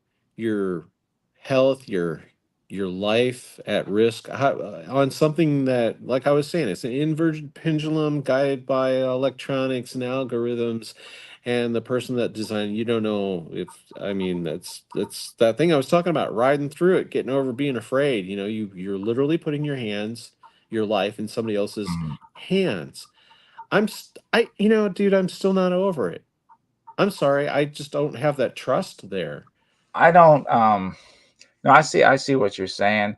health, your life at risk on something that, like I was saying, it's an inverted pendulum guided by electronics and algorithms, and the person that designed, you don't know if, I mean, that's that thing I was talking about, riding through it, getting over being afraid. You're literally putting your life in somebody else's Mhm. hands. Dude, I'm still not over it. I'm sorry, I just don't have that trust there. I don't. No, I see what you're saying.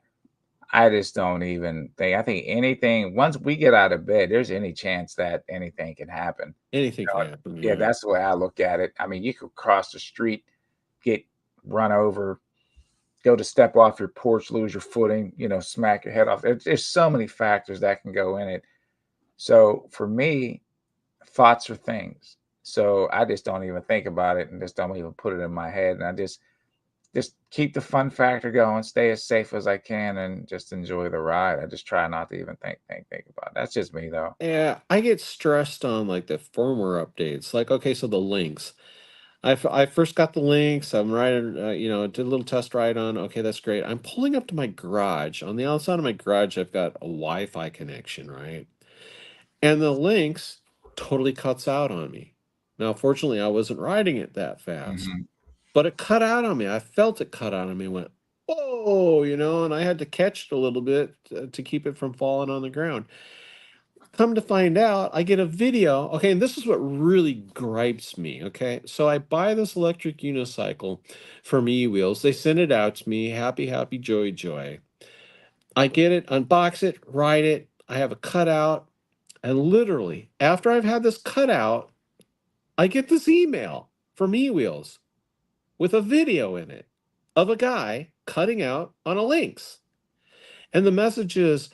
I just don't even think. I think anything once we get out of bed, there's any chance that anything can happen. Anything You can know, happen, yeah, yeah. that's the way I look at it. I mean, you could cross the street, get run over, go to step off your porch, lose your footing, smack your head off. There's so many factors that can go in it. So for me, thoughts are things. So I just don't even think about it and just don't even put it in my head. And I just keep the fun factor going, stay as safe as I can, and just enjoy the ride. I just try not to even think about it. That's just me though. Yeah, I get stressed on like the firmware updates. Like, okay, so the links. I first got the links. I'm riding, did a little test ride on. Okay, that's great. I'm pulling up to my garage. On the outside of my garage, I've got a Wi-Fi connection, right? And the links totally cuts out on me. Now, fortunately, I wasn't riding it that fast. Mhm. But it cut out on me. I felt it cut out on me. Went, whoa, and I had to catch it a little bit to keep it from falling on the ground. Come to find out, I get a video. Okay, and this is what really gripes me. Okay, so I buy this electric unicycle from E-Wheels. They send it out to me. Happy, happy, joy, joy. I get it, unbox it, ride it. I have a cutout. And literally, after I've had this cutout, I get this email from E-Wheels with a video in it of a guy cutting out on a lynx. And the message is,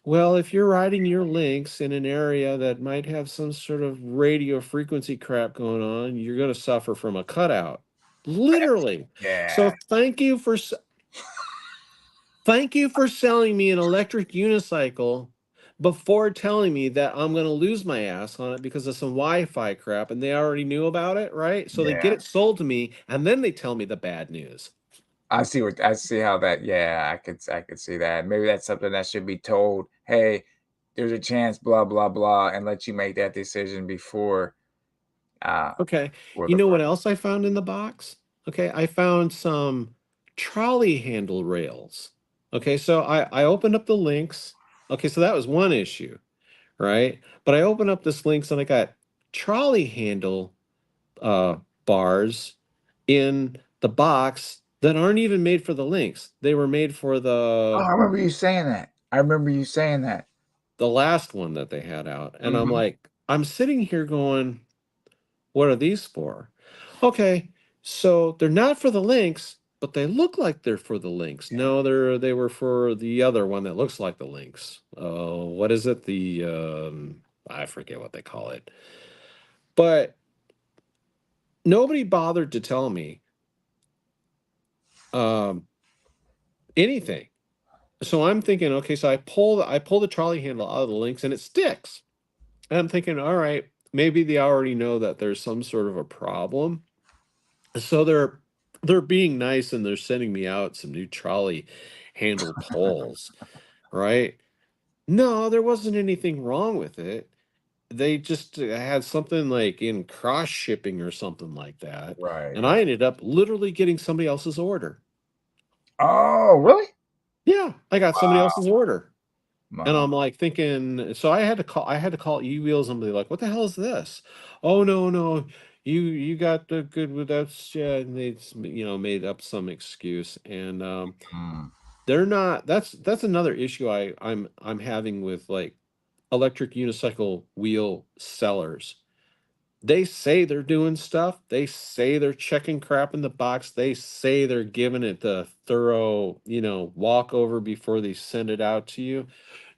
well, if you're riding your lynx in an area that might have some sort of radio frequency crap going on, you're going to suffer from a cutout. Literally. So Yeah, thank you for selling me an electric unicycle before telling me that I'm going to lose my ass on it because of some Wi-Fi crap, and they already knew about it, right? So they get yeah. it sold to me and then they tell me the bad news. I see how that. Yeah, I could see that. Maybe that's something that should be told. Hey, there's a chance, blah blah blah, and let you make that decision uh Okay. before You the know run. what else I found in the box? Okay, I found some trolley handle rails. Okay, so I opened up the links. Okay, so that was one issue, right? But I open up this links and I got trolley handle uh, bars in the box that aren't even made for the links. They were made for Oh, I remember you saying that. I remember you saying that. the last one that they had out. And I'm Mhm. like, I'm sitting here going, what are these for? Okay, so they're not for the links, but they look like they're for the links. Yeah. No, they were for the other one that looks like the links. Oh, what is it? The I forget what they call it. But nobody bothered to tell me um anything. So I'm thinking, okay, so I pull the trolley handle out of the links and it sticks. And I'm thinking, all right, maybe they already know that there's some sort of a problem. So they're being nice and they're sending me out some new trolley handle poles, right? No, there wasn't anything wrong with it. They just had something like in cross shipping or something like that. Right, And right. I ended up literally getting somebody else's order. Oh, really? Yeah, I got somebody Wow. else's order. And Wow. I'm like thinking, so I had to call E-Wheels and be like, what the hell is this? Oh no, no, you got the good with that shit. And they made up some excuse. And Mm, they're not that's another issue I'm having with like electric unicycle wheel sellers. They say they're doing stuff, they say they're checking crap in the box, they say they're giving it the thorough, walk over before they send it out to you.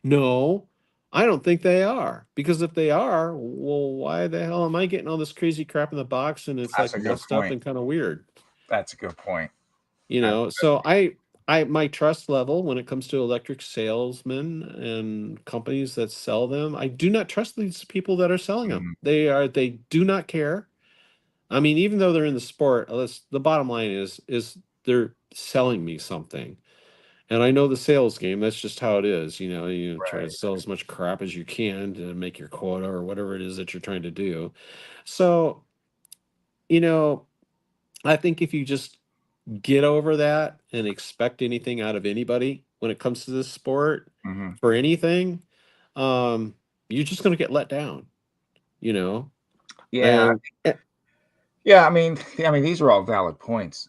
No, I don't think they are. Because if they are, well, why the hell am I getting all this crazy crap in the box and it's that's like a good messed up point. and kind of weird? That's a good point. You That's know, so I my trust level when it comes to electric salesmen and companies that sell them, I do not trust these people that are selling them. mhm, They do not care. I mean, even though they're in the sport, the bottom line is they're selling me something. And I know the sales game. That's just how it is. You try to right. sell as much crap as you can to make your quota or whatever it is that you're trying to do. So, you know, I think if you just get over that and expect anything out of anybody when it comes to this sport Mhm. for anything, um, you're just going to get let down, you know? Yeah, And yeah, I mean, these are all valid points.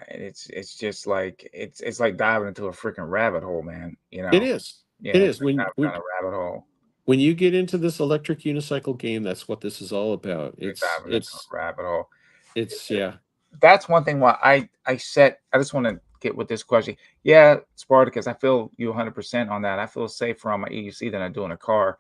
And it's just like it's like diving into a freaking rabbit hole, man, you it know? is. Yeah, It it's is. like diving down a rabbit hole. When you get into this electric unicycle game, that's what this is all about. You're It's diving into it's a rabbit hole. it's yeah. That's one thing why I just wanna get with this question. Yeah, Spartacus, I feel you 100% on that. I feel safer on my EUC than I do in a car.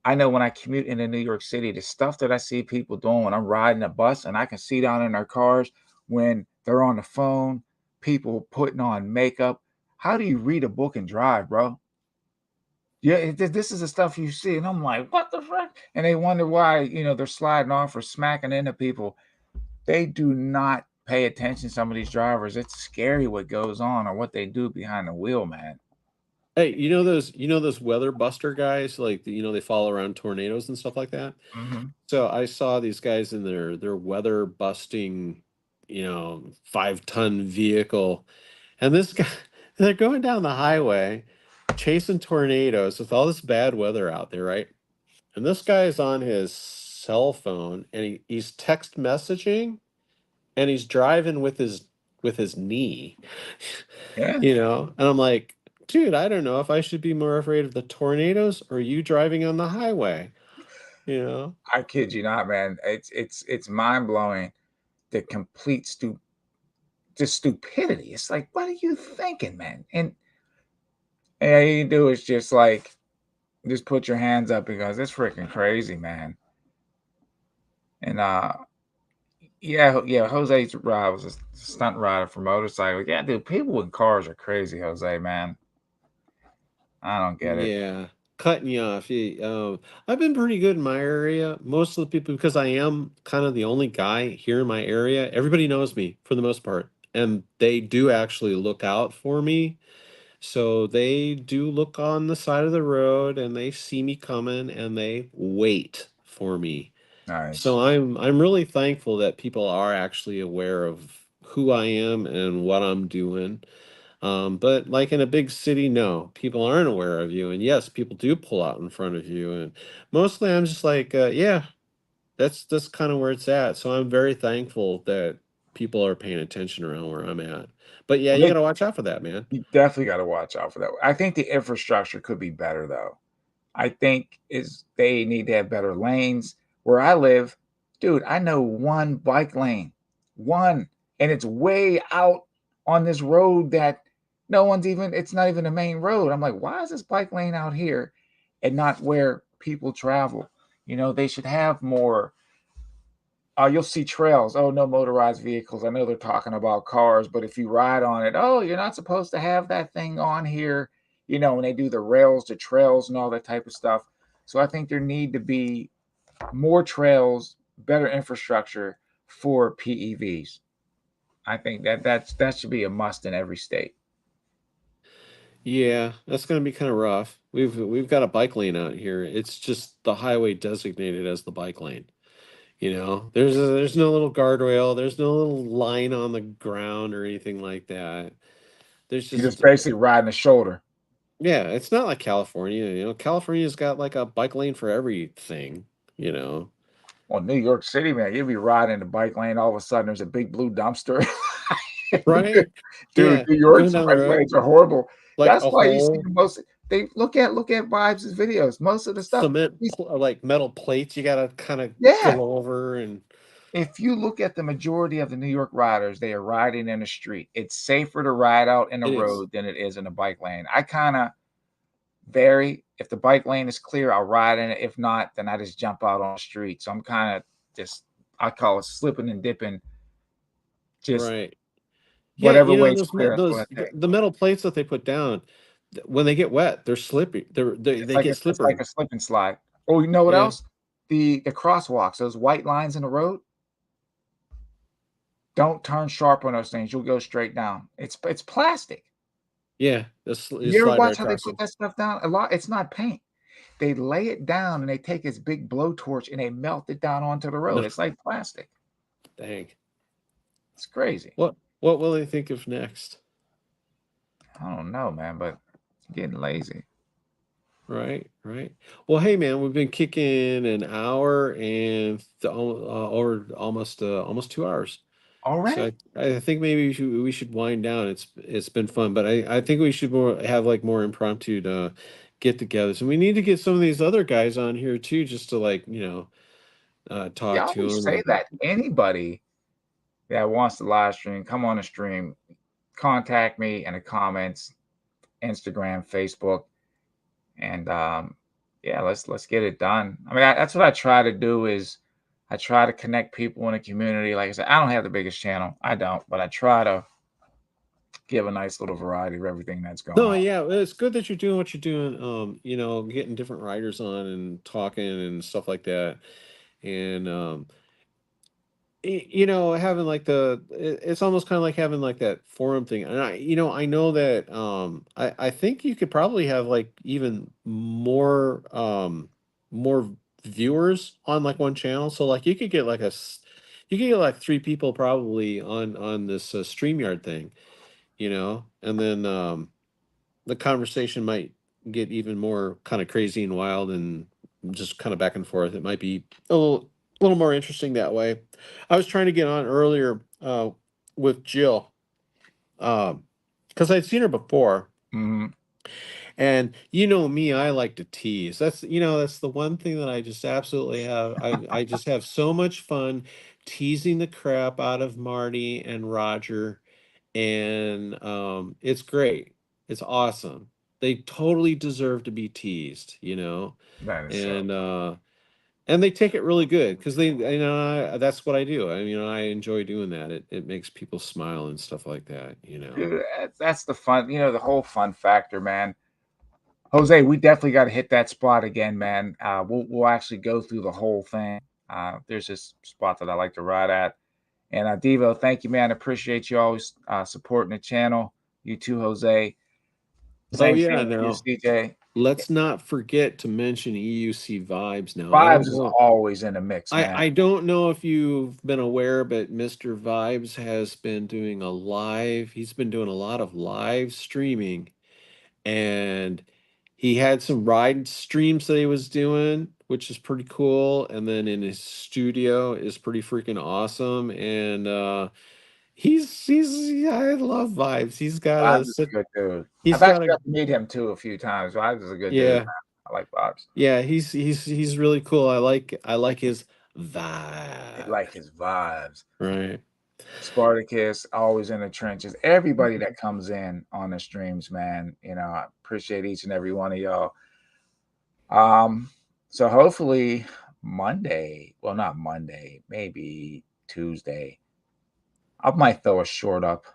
I know when I commute into New York City, the stuff that I see people doing when I'm riding a bus and I can see down in their cars when they're on the phone, people putting on makeup. How do you read a book and drive, bro? Yeah, this is the stuff you see, and I'm like, what the fuck? And they wonder why, they're sliding off or smacking into people. They do not pay attention, some of these drivers. It's scary what goes on or what they do behind the wheel, man. Hey, you know those weather buster guys, like they follow around tornadoes and stuff like that. Mhm. So I saw these guys in their weather busting, 5-ton vehicle, and this guy they're going down the highway chasing tornadoes with all this bad weather out there, right? And this guy is on his cell phone and he's text messaging and he's driving with his knee. Yeah, And I'm like, dude, I don't know if I should be more afraid of the tornadoes or you driving on the highway, you know? I kid you not, man. It's mind-blowing, the complete just stupidity. It's like, what are you thinking, man? And all you do is just like just put your hands up because it's freaking crazy, man. And yeah, yeah, Jose's ride was a stunt rider for motorcycles. Yeah, dude, people in cars are crazy, Jose, man. I don't get it. Yeah. Cutting you off. I've been pretty good in my area. Most of the people, because I am kind of the only guy here in my area, everybody knows me for the most part. And they do actually look out for me. So they do look on the side of the road and they see me coming and they wait for me. Nice. So I'm really thankful that people are actually aware of who I am and what I'm doing. But like in a big city, no, people aren't aware of you. And yes, people do pull out in front of you. And mostly I'm just like, yeah, that's kind of where it's at. So I'm very thankful that people are paying attention around where I'm at. But yeah, Well, you got to watch out for that, man. you definitely got to watch out for that. I think the infrastructure could be better though. I think is they need to have better lanes. Where I live, dude, I know one bike lane, one, and it's way out on this road that no one's even. It's not even a main road. I'm like, why is this bike lane out here, and not where people travel? You know, they should have more. You'll see trails. Oh, no motorized vehicles. I know they're talking about cars, but if you ride on it, oh, you're not supposed to have that thing on here. You know, when they do the rails, the trails, and all that type of stuff. So I think there need to be more trails, better infrastructure for PEVs. I think that should be a must in every state. Yeah, that's going to be kind of rough. We've got a bike lane out here. It's just the highway designated as the bike lane. There's no little guardrail. There's no little line on the ground or anything like that. There's You're just just basically riding the shoulder. yeah. It's not like California. California's got like a bike lane for everything. You know, Well, New York City, man, you'd be riding the bike lane. All of a sudden, there's a big blue dumpster. right? Dude, Yeah, New going York's down the bike road lanes are horrible. like That's a why you see whole the most. They look at Vibes' videos. Most of the stuff, like metal plates you got to kind of yeah. go over and If you look at the majority of the New York riders, they are riding in the street. It's safer to ride out in the it is road than it is in a bike lane. I kind of vary. If the bike lane is clear, I'll ride in it. If not, then I just jump out on the street. So I'm kind of just, I call it slipping and dipping. Just right. Yeah, whatever way's clear, that's what those I take. the metal plates that they put down when they get wet, they're slippy. They get It's like slippery. a slip and slide. Oh, you know what Yeah, else? The crosswalks, those white lines in the road. Don't turn sharp on those things. You'll go straight down. It's plastic. yeah. You You ever slide right watch how they across put them. that stuff down? A lot. It's not paint. They lay it down and they take this big blowtorch and they melt it down onto the road. No, It's like plastic. dang. It's crazy. What will they think of next? I don't know, man, but I'm getting lazy Right, right. Well, hey, man, we've been kicking an hour and over almost 2 hours. So already. I think maybe we should wind down. It's been fun, but I think we should have like more impromptu get-togethers, and we need to get some of these other guys on here too, just to like Yeah, talk I to always them. say that anybody that wants to live stream, come on the stream, contact me in the comments, Instagram, Facebook, and yeah, let's get it done. I mean, that's what I try to do is I try to connect people in the community. Like I said, I don't have the biggest channel, I don't, but I try to give a nice little variety of everything that's going No, on. yeah, well, it's good that you're doing what you're doing. Getting different writers on and talking and stuff like that, and having like it's almost kind of like having like that forum thing. And I know that I think you could probably have like even more viewers on like one channel. So like you could get like three people probably on this StreamYard thing, and then the conversation might get even more kind of crazy and wild and just kind of back and forth. It might be a little more interesting that way. I was trying to get on earlier with Jill because I'd seen her before, Mhm. and you know me, I like to tease. That's the one thing that I just absolutely have. I just have so much fun teasing the crap out of Marty and Roger, and it's great. It's awesome. They totally deserve to be teased, That is so and funny. they take it really good because that's what I do. I enjoy doing that. It makes people smile and stuff like that. Dude, that's the fun, the whole fun factor, man. Jose, we definitely got to hit that spot again, man. We'll actually go through the whole thing. There's this spot that I like to ride at. And Devo, thank you, man. Appreciate you always supporting the channel. You too, Jose. Oh Same yeah, thing with you, no. CJ. let's not forget to mention EUC Vibes now. I Vibes don't is know. always in the mix, man. I don't know if you've been aware, but Mr. Vibes has been doing a live. He's been doing a lot of live streaming, and he had some ride streams that he was doing, which is pretty cool. And then in his studio is pretty freaking awesome. And yeah, I love Vibes. Vibes is a good dude. He's I've got actually a got to meet him too a few times. Vibes is a good dude, yeah. man. I like Vibes. Yeah, he's really cool. I like his I vibe. like his vibes. Right. Spartacus, always in the trenches. Everybody that comes in on the streams, man, I appreciate each and every one of y'all. So hopefully Monday, well, not Monday, maybe Tuesday, I might throw a short up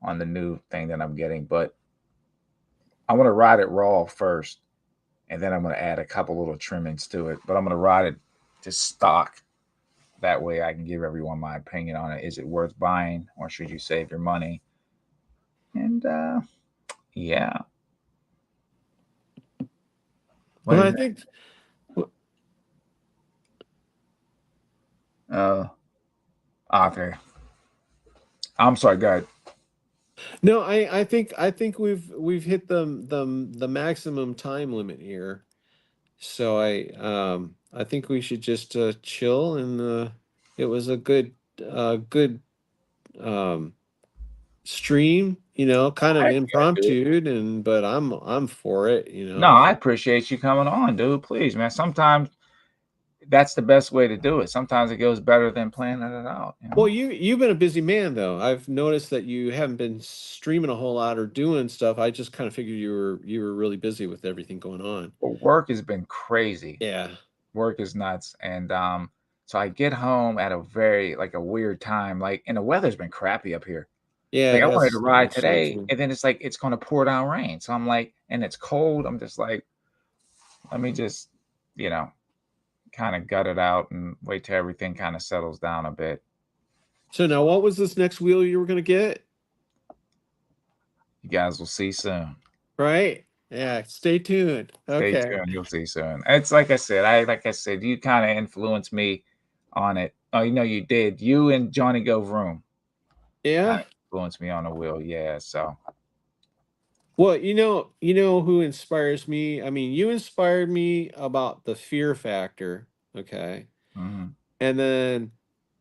on the new thing that I'm getting, but I want to ride it raw first, and then I'm going to add a couple little trimmings to it. But I'm going to ride it just stock. That way I can give everyone my opinion on it. Is it worth buying, or should you save your money? And yeah. What Well, is I that? think Okay. I'm sorry, go ahead. no, I think we've hit the maximum time limit here. So I think we should just chill, and it was a good um stream, kind of Heck yeah, dude. impromptu, and but I'm for it. No, I appreciate you coming on, dude. Please, man. Sometimes that's the best way to do it. Sometimes it goes better than planning it out. Well, you've been a busy man though. I've noticed that you haven't been streaming a whole lot or doing stuff. I just kind of figured you were really busy with everything going on. But work has been crazy. Yeah. Work is nuts. And so I get home at a very like a weird time. Like, and the weather's been crappy up here. Yeah, Like it I wanted to has ride actually today, too. and then it's like it's gonna pour down rain. So I'm like, and it's cold. I'm just like, let me just, you know, kind of gut it out and wait till everything kind of settles down a bit. So now what was this next wheel you were gonna get? You guys will see soon. Right? Yeah, stay tuned. Stay Okay. tuned. You'll see soon. It's like I said. You kind of influenced me on it. Oh, you did. You and Johnny Go Vroom kind Yeah. of influenced me on the wheel. Yeah. So Well, you know who inspires me? I mean, you inspired me about the fear factor, okay? mhm. And then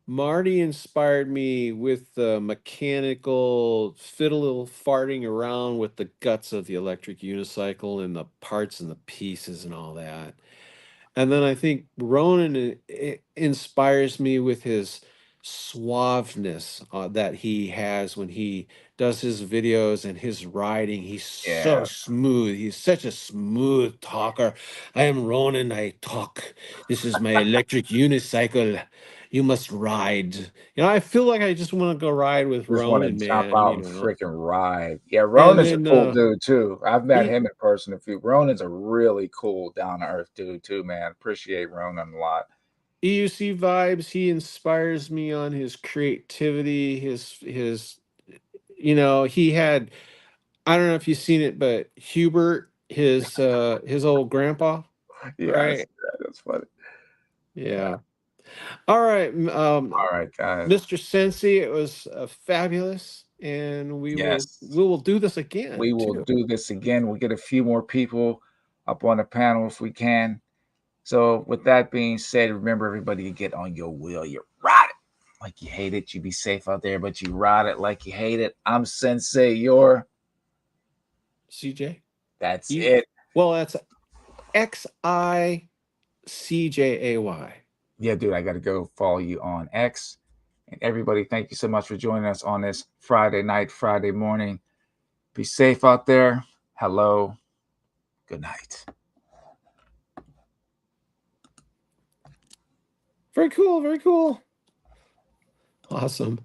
Marty inspired me with the mechanical fiddle farting around with the guts of the electric unicycle and the parts and the pieces and all that. And then I think Ronan inspires me with his suaveness that he has when he does his videos and his writing. He's so Yeah. smooth. He's such a smooth talker. I am Ronan. I talk. This is my electric unicycle. You must ride. I feel like I just want to go ride with Just want to Ronan, jump man. out and freaking ride. Yeah, And Ronan's a then cool dude too. I've met he him in person a few. Ronan's a really cool, down to earth dude too, man. Appreciate Ronan a lot. EUC Vibes, he inspires me on his creativity, his he had, I don't know if you've seen it, but Hubert, his old grandpa, Yes, right? yeah, that's funny. Yeah. Yeah. All right, All right, guys. Mr. Sensei, it was fabulous, and Yes, we will do this we again will too. do this again. We'll get a few more people up on the panel if we can. So, with that being said, remember everybody, you get on your wheel, you ride it like you hate it. You be safe out there, but you ride it like you hate it. I'm Sensei. You're. CJ, That's you it. well, that's XICJAY. Yeah, dude, I got to go follow you on X. And everybody, thank you so much for joining us on this Friday night, Friday morning. Be safe out there. Hello. Good night. Very cool. Very cool. Awesome.